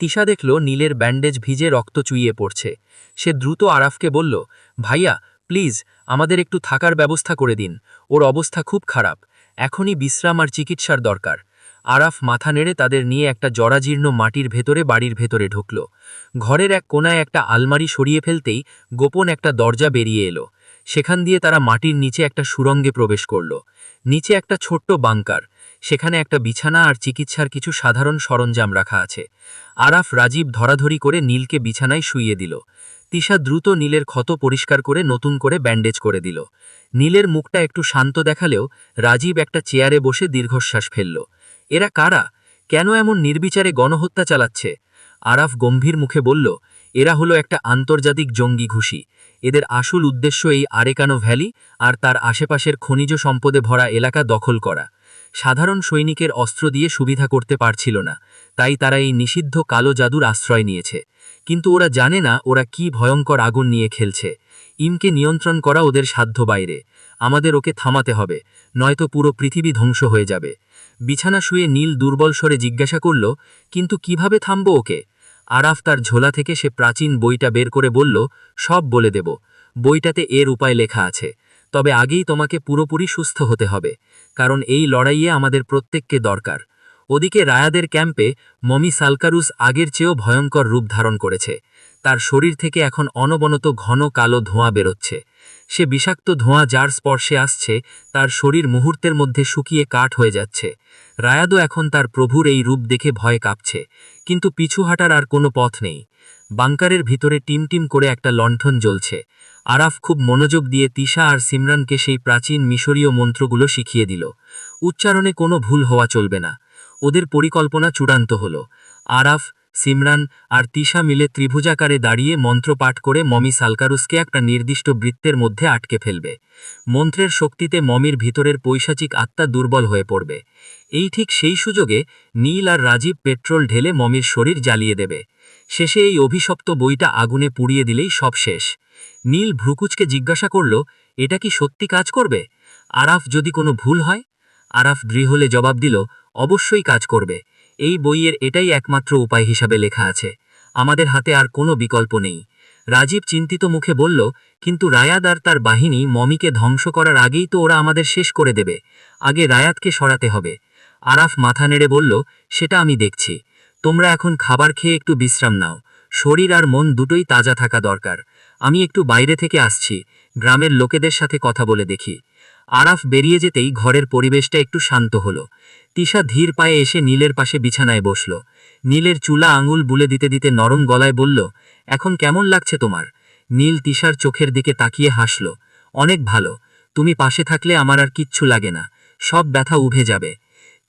তিশা দেখল নীলের ব্যান্ডেজ ভিজে রক্ত চুইয়ে পড়ছে। সে দ্রুত আরাফকে বলল, ভাইয়া প্লিজ আমাদের একটু থাকার ব্যবস্থা করে দিন, ওর অবস্থা খুব খারাপ, এখনই বিশ্রাম আর চিকিৎসার দরকার। আরাফ মাথা নেড়ে তাদের নিয়ে একটা জরাজীর্ণ মাটির ভেতরে বাড়ির ভেতরে ঢুকল। ঘরের এক কোনায় একটা আলমারি সরিয়ে ফেলতেই গোপন একটা দরজা বেরিয়ে এলো। সেখান দিয়ে তারা মাটির নিচে একটা সুড়ঙ্গে প্রবেশ করল। নিচে একটা ছোট্ট বাংকার, সেখানে একটা বিছানা আর চিকিৎসার কিছু সাধারণ সরঞ্জাম রাখা আছে। আরাফ রাজীব ধরাধরি করে নীলকে বিছানায় শুইয়ে দিল। তিশা দ্রুত নীলের ক্ষত পরিষ্কার করে নতুন করে ব্যান্ডেজ করে দিল। নীলের মুখটা একটু শান্ত দেখালেও রাজীব একটা চেয়ারে বসে দীর্ঘশ্বাস ফেলল। এরা কারা? কেন এমন নির্বিচারে গণহত্যা চালাচ্ছে? আরাফ গম্ভীর মুখে বলল, এরা হলো একটা আন্তর্জাতিক জঙ্গি ঘুষি। এদের আসল উদ্দেশ্য এই আরেকানো ভ্যালি আর তার আশেপাশের খনিজ সম্পদে ভরা এলাকা দখল করা। সাধারণ সৈনিকের অস্ত্র দিয়ে সুবিধা করতে পারছিল না, তাই তারা এই নিষিদ্ধ কালো জাদুর আশ্রয় নিয়েছে। কিন্তু ওরা জানে না ওরা কি ভয়ঙ্কর আগুন নিয়ে খেলছে। ইমকে নিয়ন্ত্রণ করা ওদের সাধ্য বাইরে। আমাদের ওকে থামাতে হবে, নয়তো পুরো পৃথিবী ধ্বংস হয়ে যাবে। বিছানা শুয়ে নীল দুর্বল স্বরে জিজ্ঞাসা করল, কিন্তু কিভাবে থামব ওকে? আরাফ তার ঝোলা থেকে সে প্রাচীন বইটা বের করে বলল, সব বলে দেব। বইটাতে এর উপায় লেখা আছে। তবে আগেই তোমাকে পুরোপুরি সুস্থ হতে হবে, কারণ এই লড়াইয়ে আমাদের প্রত্যেককে দরকার। ওদিকে রায়াদের ক্যাম্পে মমি সালকারুস আগের চেয়েও ভয়ঙ্কর রূপ ধারণ করেছে। তার শরীর থেকে এখন অনবনত ঘন কালো ধোঁয়া বেরোচ্ছে। সে বিষাক্ত ধোঁয়া যার স্পর্শে আসছে তার শরীর মুহূর্তের মধ্যে শুকিয়ে কাঠ হয়ে যাচ্ছে। রায়াদও এখন তার প্রভুর এই রূপ দেখে ভয় কাঁপছে, কিন্তু পিছু হাঁটার আর কোনো পথ নেই। বাংকারের ভিতরে টিমটিম করে একটা লণ্ঠন জ্বলছে। আরাফ খুব মনোযোগ দিয়ে তিশা আর সিমরানকে সেই প্রাচীন মিশরীয় মন্ত্রগুলো শিখিয়ে দিল। উচ্চারণে কোনো ভুল হওয়া চলবে না। ওদের পরিকল্পনা চূড়ান্ত হল। আরাফ, সিমরান আর তিশা মিলে ত্রিভুজাকারে দাঁড়িয়ে মন্ত্রপাঠ করে মমি সালকারুসকে একটা নির্দিষ্ট বৃত্তের মধ্যে আটকে ফেলবে। মন্ত্রের শক্তিতে মমির ভিতরের পৈশাচিক আত্মা দুর্বল হয়ে পড়বে। এই ঠিক সেই সুযোগে নীল আর রাজীব পেট্রোল ঢেলে মমির শরীর জ্বালিয়ে দেবে। শেষে এই অভিশপ্ত বইটা আগুনে পুড়িয়ে দিলেই সব শেষ। নীল ভ্রুকুচকে জিজ্ঞাসা করল, এটা কি সত্যি কাজ করবে? আরাফ, যদি কোনো ভুল হয়? আরাফ দৃঢ়লে জবাব দিল, অবশ্যই কাজ করবে। এই বইয়ের এটাই একমাত্র উপায় হিসাবে লেখা আছে। আমাদের হাতে আর কোনো বিকল্প নেই। রাজীব চিন্তিত মুখে বলল, কিন্তু রায়াদ আর তার বাহিনী মমিকে ধ্বংস করার আগেই তো ওরা আমাদের শেষ করে দেবে। আগে রায়াদকে সরাতে হবে। আরাফ মাথা নেড়ে বলল, সেটা আমি দেখছি। তোমরা এখন খাবার খেয়ে একটু বিশ্রাম নাও। শরীর আর মন দুটোই তাজা থাকা দরকার। আমি একটু বাইরে থেকে আসছি, গ্রামের লোকেদের সাথে কথা বলে দেখি। আরাফ বেরিয়ে যেতেই ঘরের পরিবেশটা একটু শান্ত হলো। তিশা ধীর পায়ে এসে নীলের পাশে বিছানায় বসল। নীলের চুলা আঙুল বুলে দিতে দিতে নরম গলায় বলল, এখন কেমন লাগছে তোমার? নীল তিশার চোখের দিকে তাকিয়ে হাসল, অনেক ভালো। তুমি পাশে থাকলে আমার আর কিচ্ছু লাগে না, সব ব্যথা উভে যাবে।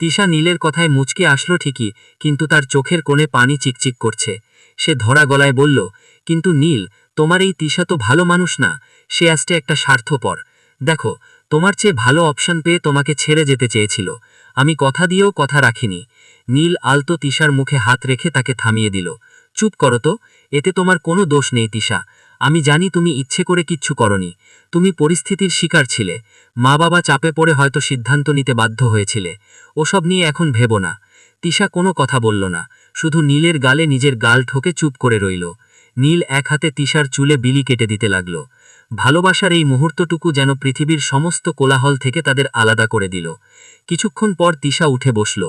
তিশা নীলের কথায় মুচকে আসলো ঠিকই, কিন্তু তার চোখের কোণে পানি চিকচিক করছে। সে ধরা গলায় বলল, কিন্তু নীল, তোমার এই তিশা তো ভালো মানুষ না, সে আসতে একটা স্বার্থপর। দেখো, তোমার চেয়ে ভালো অপশন পেয়ে তোমাকে ছেড়ে যেতে চেয়েছিল, আমি কথা দিয়েও কথা রাখিনি। নীল আলতো তিশার মুখে হাত রেখে তাকে থামিয়ে দিল। চুপ করো তো, এতে তোমার কোনো দোষ নেই তিশা। আমি জানি তুমি ইচ্ছে করে কিচ্ছু করনি, তুমি পরিস্থিতির শিকার ছিলে। মা বাবা চাপে পড়ে হয়তো সিদ্ধান্ত নিতে বাধ্য হয়েছিলে। ওসব নিয়ে এখন ভেবো না। তিশা কোনো কথা বলল না, শুধু নীলের গালে নিজের গাল ঠোকে চুপ করে রইল। নীল এক হাতে তিশার চুলে বিলি কেটে দিতে লাগল। ভালোবাসার এই মুহূর্তটুকু যেন পৃথিবীর সমস্ত কোলাহল থেকে তাদের আলাদা করে দিল। কিছুক্ষণ পর তিশা উঠে বসল।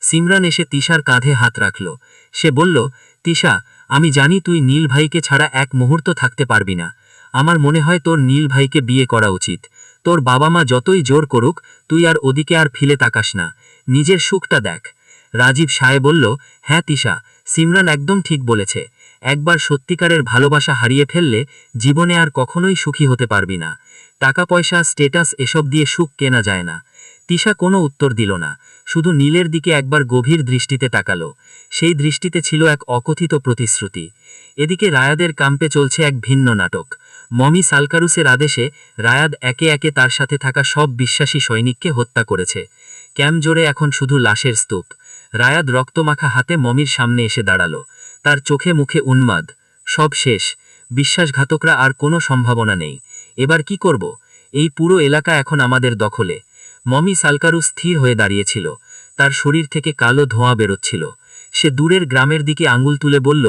সিমরান এসে তিশার কাঁধে হাত রাখল। সে বলল, তিশা, আমি জানি তুই নীল ভাইকে ছাড়া এক মুহূর্ত থাকতে পারবি না। আমার মনে হয় তোর নীল ভাইকে বিয়ে করা উচিত। তোর বাবা মা যতই জোর করুক, তুই আর ওদিকে আর ফিরে তাকাস না, নিজের সুখটা দেখ। রাজীব সায় বলল, হ্যাঁ তিশা, সিমরান একদম ঠিক বলেছে। একবার সত্যিকারের ভালোবাসা হারিয়ে ফেললে জীবনে আর কখনোই সুখী হতে পারবি না। টাকা পয়সা, স্টেটাস এসব দিয়ে সুখ কেনা যায় না। তিশা কোনো উত্তর দিল না, শুধু নীলের দিকে একবার গভীর দৃষ্টিতে তাকালো। সেই দৃষ্টিতে ছিল এক অকথিত প্রতিশ্রুতি। এদিকে রায়াদের ক্যাম্পে চলছে এক ভিন্ন নাটক। মমি সালকারুসের আদেশে রায়াদ একে একে তার সাথে থাকা সব বিশ্বাসী সৈনিককে হত্যা করেছে। ক্যাম্প জোরে এখন শুধু লাশের স্তূপ। রায়াদ রক্তমাখা হাতে মমির সামনে এসে দাঁড়াল। তার চোখে মুখে উন্মাদ। সব শেষ। বিশ্বাসঘাতকরা আর কোনো সম্ভাবনা নেই। এবার কি করব? এই পুরো এলাকা এখন আমাদের দখলে। মমি সালকারুস স্থির হয়ে দাঁড়িয়েছিল। তার শরীর থেকে কালো ধোঁয়া বেরোচ্ছিল। সে দূরের গ্রামের দিকে আঙুল তুলে বলল,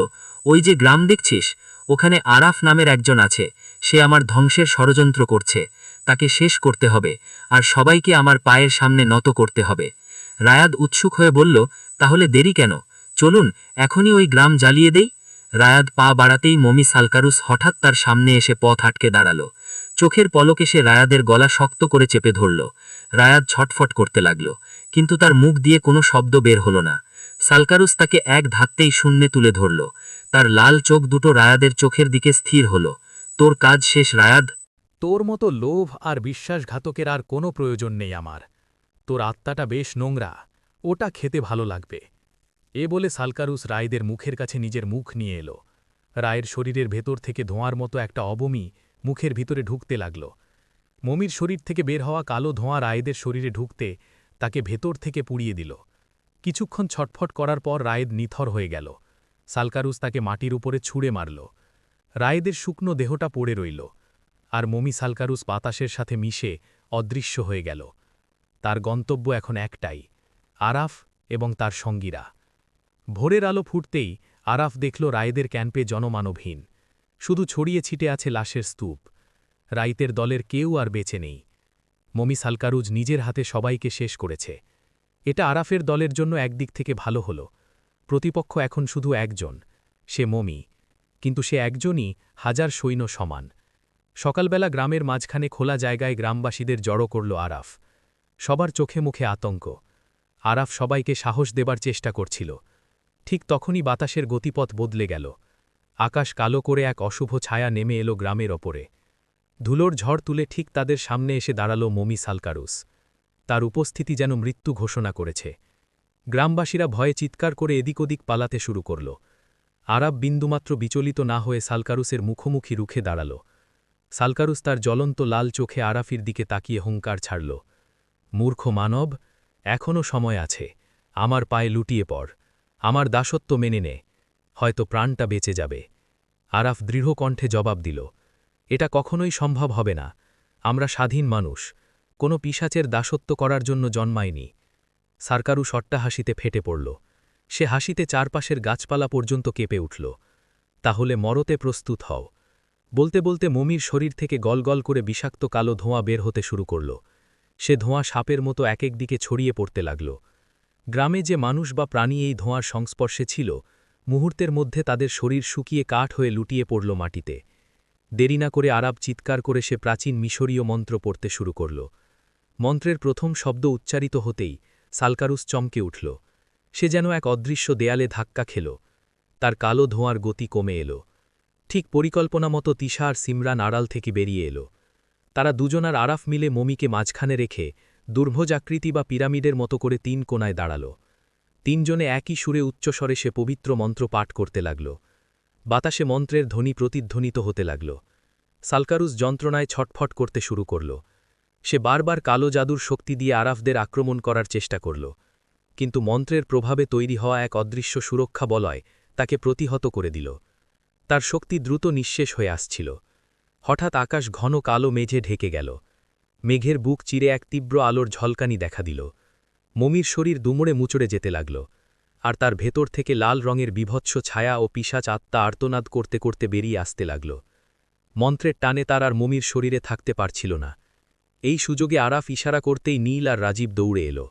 ওই যে গ্রাম দেখছিস, ওখানে আরাফ নামের একজন আছে। সে আমার ধ্বংসের ষড়যন্ত্র করছে। তাকে শেষ করতে হবে, আর সবাইকে আমার পায়ের সামনে নত করতে হবে। রায়াদ উৎসুক হয়ে বলল, তাহলে দেরি কেন? চলুন এখনই ওই গ্রাম জ্বালিয়ে দেই। রায়াদ পা বাড়াতেই মমি সালকারুস হঠাৎ তার সামনে এসে পথ আটকে দাঁড়াল। চোখের পলকে সে রায়াদের গলা শক্ত করে চেপে ধরল। রায়াদ ছটফট করতে লাগল, কিন্তু তার মুখ দিয়ে কোনো শব্দ বের হল না। সালকারুস তাকে এক ধাক্কাতেই শূন্যে তুলে ধরল। তার লাল চোখ দুটো রায়াদের চোখের দিকে স্থির হল। তোর কাজ শেষ রায়াদ। তোর মতো লোভ আর বিশ্বাসঘাতকের আর কোনো প্রয়োজন নেই আমার। তোর আত্মাটা বেশ নোংরা, ওটা খেতে ভালো লাগবে। এ বলে সালকারুস রায়দের মুখের কাছে নিজের মুখ নিয়ে এলো। রায়ের শরীরের ভেতর থেকে ধোঁয়ার মতো একটা অবমি মুখের ভিতরে ঢুকতে লাগল। মমির শরীর থেকে বের হওয়া কালো ধোঁয়া রায়েদের শরীরে ঢুকতে তাকে ভেতর থেকে পুড়িয়ে দিল। কিছুক্ষণ ছটফট করার পর রায়েদ নিথর হয়ে গেল। সালকারুস তাকে মাটির উপরে ছুঁড়ে মারল। রায়েদের শুকনো দেহটা পড়ে রইল, আর মমি সালকারুস বাতাসের সাথে মিশে অদৃশ্য হয়ে গেল। তার গন্তব্য এখন একটাই, আরাফ এবং তার সঙ্গীরা। ভোরের আলো ফুটতেই আরাফ দেখল রায়েদের ক্যাম্পে জনমানবহীন। শুধু ছড়িয়ে ছিটে আছে লাশের স্তূপ। রাইতের দলের কেউ আর বেঁচে নেই। মমি সালকারুজ নিজের হাতে সবাইকে শেষ করেছে। এটা আরাফের দলের জন্য একদিক থেকে ভালো হল। প্রতিপক্ষ এখন শুধু একজন, সে মমি। কিন্তু সে একজনই হাজার সৈন্য সমান। সকালবেলা গ্রামের মাঝখানে খোলা জায়গায় গ্রামবাসীদের জড়ো করল আরাফ। সবার চোখে মুখে আতঙ্ক। আরাফ সবাইকে সাহস দেবার চেষ্টা করছিল। ঠিক তখনই বাতাসের গতিপথ বদলে গেল। আকাশ কালো করে এক অশুভ ছায়া নেমে এলো গ্রামের ওপরে। ধুলোর ঝড় তুলে ঠিক তাদের সামনে এসে দাঁড়াল মমি সালকারুস। তার উপস্থিতি যেন মৃত্যু ঘোষণা করেছে। গ্রামবাসীরা ভয়ে চিৎকার করে এদিক ওদিক পালাতে শুরু করল। আরাফ বিন্দুমাত্র বিচলিত না হয়ে সালকারুসের মুখোমুখি রুখে দাঁড়াল। সালকারুস তার জ্বলন্ত লাল চোখে আরাফির দিকে তাকিয়ে হুঙ্কার ছাড়ল, মূর্খ মানব, এখনও সময় আছে। আমার পায়ে লুটিয়ে পড়, আমার দাসত্ব মেনে নে, হয়তো প্রাণটা বেঁচে যাবে। আরাফ দৃঢ় কণ্ঠে জবাব দিল, এটা কখনোই সম্ভব হবে না। আমরা স্বাধীন মানুষ, কোনো পিশাচের দাসত্ব করার জন্য জন্মায়নি। সালকারুস অট্টহাসিতে ফেটে পড়ল। সে হাসিতে চারপাশের গাছপালা পর্যন্ত কেঁপে উঠল। তাহলে মরতে প্রস্তুত হও। বলতে বলতে মমির শরীর থেকে গলগল করে বিষাক্ত কালো ধোঁয়া বের হতে শুরু করল। সে ধোঁয়া সাপের মতো এক এক দিকে ছড়িয়ে পড়তে লাগল। গ্রামে যে মানুষ বা প্রাণী এই ধোঁয়ার সংস্পর্শে ছিল, মুহূর্তের মধ্যে তাদের শরীর শুকিয়ে কাঠ হয়ে লুটিয়ে পড়ল মাটিতে। দেরি না করে আরাব চিৎকার করে সে প্রাচীন মিশরীয় মন্ত্র পড়তে শুরু করল। মন্ত্রের প্রথম শব্দ উচ্চারিত হতেই সালকারুস চমকে উঠল। সে যেন এক অদৃশ্য দেয়ালে ধাক্কা খেল। তার কালো ধোঁয়ার গতি কমে এলো। ঠিক পরিকল্পনা মতো তিশা আর সিমরান আড়াল থেকে বেরিয়ে এলো। তারা দুজন আর আরাফ মিলে মমিকে মাঝখানে রেখে দুর্ভোজাকৃতি বা পিরামিডের মতো করে ৩ কোণায় দাঁড়াল। তিনজনে একই সুরে উচ্চস্বরে সে পবিত্র মন্ত্র পাঠ করতে লাগল। বাতাসে মন্ত্রের ধ্বনি প্রতিধ্বনিত হতে লাগল। সালকারুস যন্ত্রণায় ছটফট করতে শুরু করল। সে বারবার কালো জাদুর শক্তি দিয়ে আরাফদের আক্রমণ করার চেষ্টা করল, কিন্তু মন্ত্রের প্রভাবে তৈরি হওয়া এক অদৃশ্য সুরক্ষা বলয় তাকে প্রতিহত করে দিল। তার শক্তি দ্রুত নিঃশেষ হয়ে আসছিল। হঠাৎ আকাশ ঘন কালো মেঘে ঢেকে গেল। মেঘের বুক চিরে এক তীব্র আলোর ঝলকানি দেখা দিল। মমির শরীর দুমড়ে মুচড়ে যেতে লাগল, আর তার ভেতর থেকে লাল রঙের বিভৎস ছায়া ও পিশাচ আত্মা আর্তনাদ করতে করতে বেরিয়ে আসতে লাগল। মন্ত্রের টানে তার আর মমির শরীরে থাকতে পারছিল না। এই সুযোগে আরাফ ইশারা করতেই নীল আর রাজীব দৌড়ে এলো।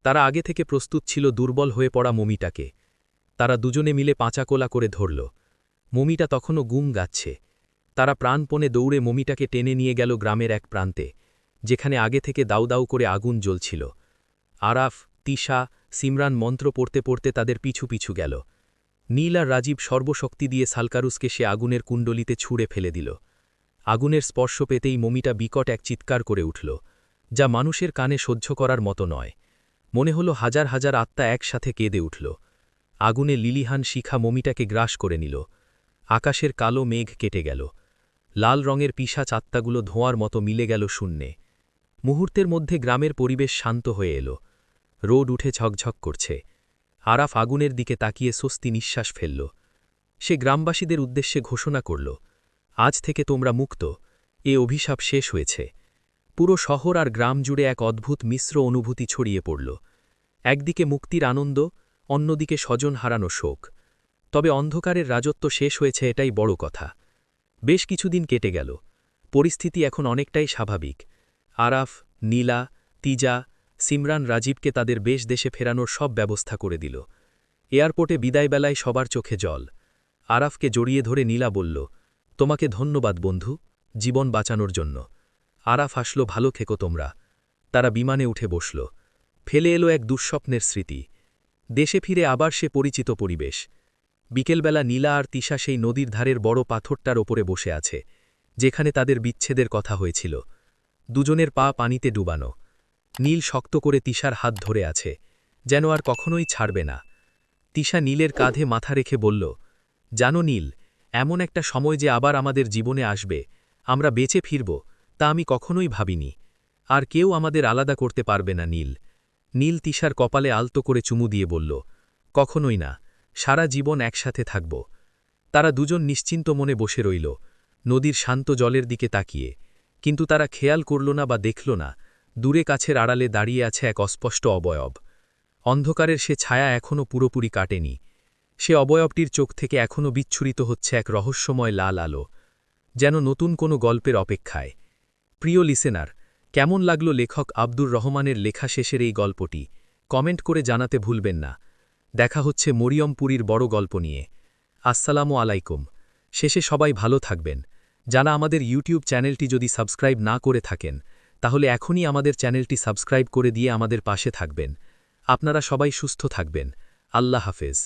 তারা আগে থেকে প্রস্তুত ছিল দুর্বল হয়ে পড়া মমিটাকে। তারা দুজনে মিলে পাঁচাকোলা করে ধরল। মমিটা তখনও গুম গাচ্ছে। তারা প্রাণপণে দৌড়ে মমিটাকে টেনে নিয়ে গেল গ্রামের এক প্রান্তে, যেখানে আগে থেকে দাউ দাউ করে আগুন জ্বলছিল। আরাফ, তিশা, সিমরান মন্ত্র পড়তে পড়তে তাদের পিছু পিছু গেল। নীল আর রাজীব সর্বশক্তি দিয়ে সালকারুসকে সে আগুনের কুণ্ডলিতে ছুঁড়ে ফেলে দিল। আগুনের স্পর্শ পেতেই মমিটা বিকট এক চিৎকার করে উঠল, যা মানুষের কানে সহ্য করার মতো নয়। মনে হল হাজার হাজার আত্মা একসাথে কেঁদে উঠল। আগুনে লিলিহান শিখা মমিটাকে গ্রাস করে নিল। আকাশের কালো মেঘ কেটে গেল। লাল রঙের পিশাচ আত্মাগুলো ধোঁয়ার মতো মিলে গেল শূন্যে। মুহূর্তের মধ্যে গ্রামের পরিবেশ শান্ত হয়ে এলো। রোদ উঠে ঝকঝক করছে। আরাফ আগুনের দিকে তাকিয়ে স্বস্তি নিঃশ্বাস ফেলল। সে গ্রামবাসীদের উদ্দেশ্যে ঘোষণা করল, আজ থেকে তোমরা মুক্ত, এ অভিশাপ শেষ হয়েছে। পুরো শহর আর গ্রাম জুড়ে এক অদ্ভুত মিশ্র অনুভূতি ছড়িয়ে পড়ল। একদিকে মুক্তির আনন্দ, অন্যদিকে স্বজন হারানো শোক। তবে অন্ধকারের রাজত্ব শেষ হয়েছে, এটাই বড় কথা। বেশ কিছুদিন কেটে গেল। পরিস্থিতি এখন অনেকটাই স্বাভাবিক। আরাফ, নীলা, তিজা, সিমরান রাজীবকে তাদের বেশ দেশে ফেরানোর সব ব্যবস্থা করে দিল। এয়ারপোর্টে বিদায়বেলায় সবার চোখে জল। আরাফকে জড়িয়ে ধরে নীলা বলল, তোমাকে ধন্যবাদ বন্ধু, জীবন বাঁচানোর জন্য। আরাফ হাসল, ভালো থেকো তোমরা। তারা বিমানে উঠে বসল। ফেলে এলো এক দুঃস্বপ্নের স্মৃতি। দেশে ফিরে আবার সে পরিচিত পরিবেশ। বিকেলবেলা নীলা আর তিশা সেই নদীর ধারের বড় পাথরটার ওপরে বসে আছে, যেখানে তাদের বিচ্ছেদের কথা হয়েছিল। দুজনের পা পানিতে ডুবানো। নীল শক্ত করে তিশার হাত ধরে আছে, যেন আর কখনোই ছাড়বে না। তিশা নীলের কাঁধে মাথা রেখে বলল, জানো নীল, এমন একটা সময় যে আবার আমাদের জীবনে আসবে, আমরা বেঁচে ফিরব, তা আমি কখনোই ভাবিনি। আর কেউ আমাদের আলাদা করতে পারবে না নীল। নীল তিশার কপালে আলতো করে চুমু দিয়ে বলল, কখনোই না, সারা জীবন একসাথে থাকব। তারা দুজন নিশ্চিন্ত মনে বসে রইল, নদীর শান্ত জলের দিকে তাকিয়ে। কিন্তু তারা খেয়াল করল না বা দেখল না, দূরে কাছের আড়ালে দাঁড়িয়ে আছে এক অস্পষ্ট অবয়ব। অন্ধকারের সে ছায়া এখনও পুরোপুরি কাটেনি। সে অবয়বটির চোখ থেকে এখনও বিচ্ছুরিত হচ্ছে এক রহস্যময় লাল আলো, যেন নতুন কোনো গল্পের অপেক্ষায়। প্রিয় লিসেনার, কেমন লাগলো লেখক আব্দুর রহমানের লেখা শেষের এই গল্পটি? কমেন্ট করে জানাতে ভুলবেন না। দেখা হচ্ছে মরিয়মপুরীর বড় গল্প নিয়ে। আসসালামু আলাইকুম। শেষে সবাই ভালো থাকবেন। যারা আমাদের ইউটিউব চ্যানেলটি যদি সাবস্ক্রাইব না করে থাকেন, তাহলে এখনই আমাদের চ্যানেলটি সাবস্ক্রাইব করে দিয়ে আমাদের পাশে থাকবেন। আপনারা সবাই সুস্থ থাকবেন। আল্লাহ হাফেজ।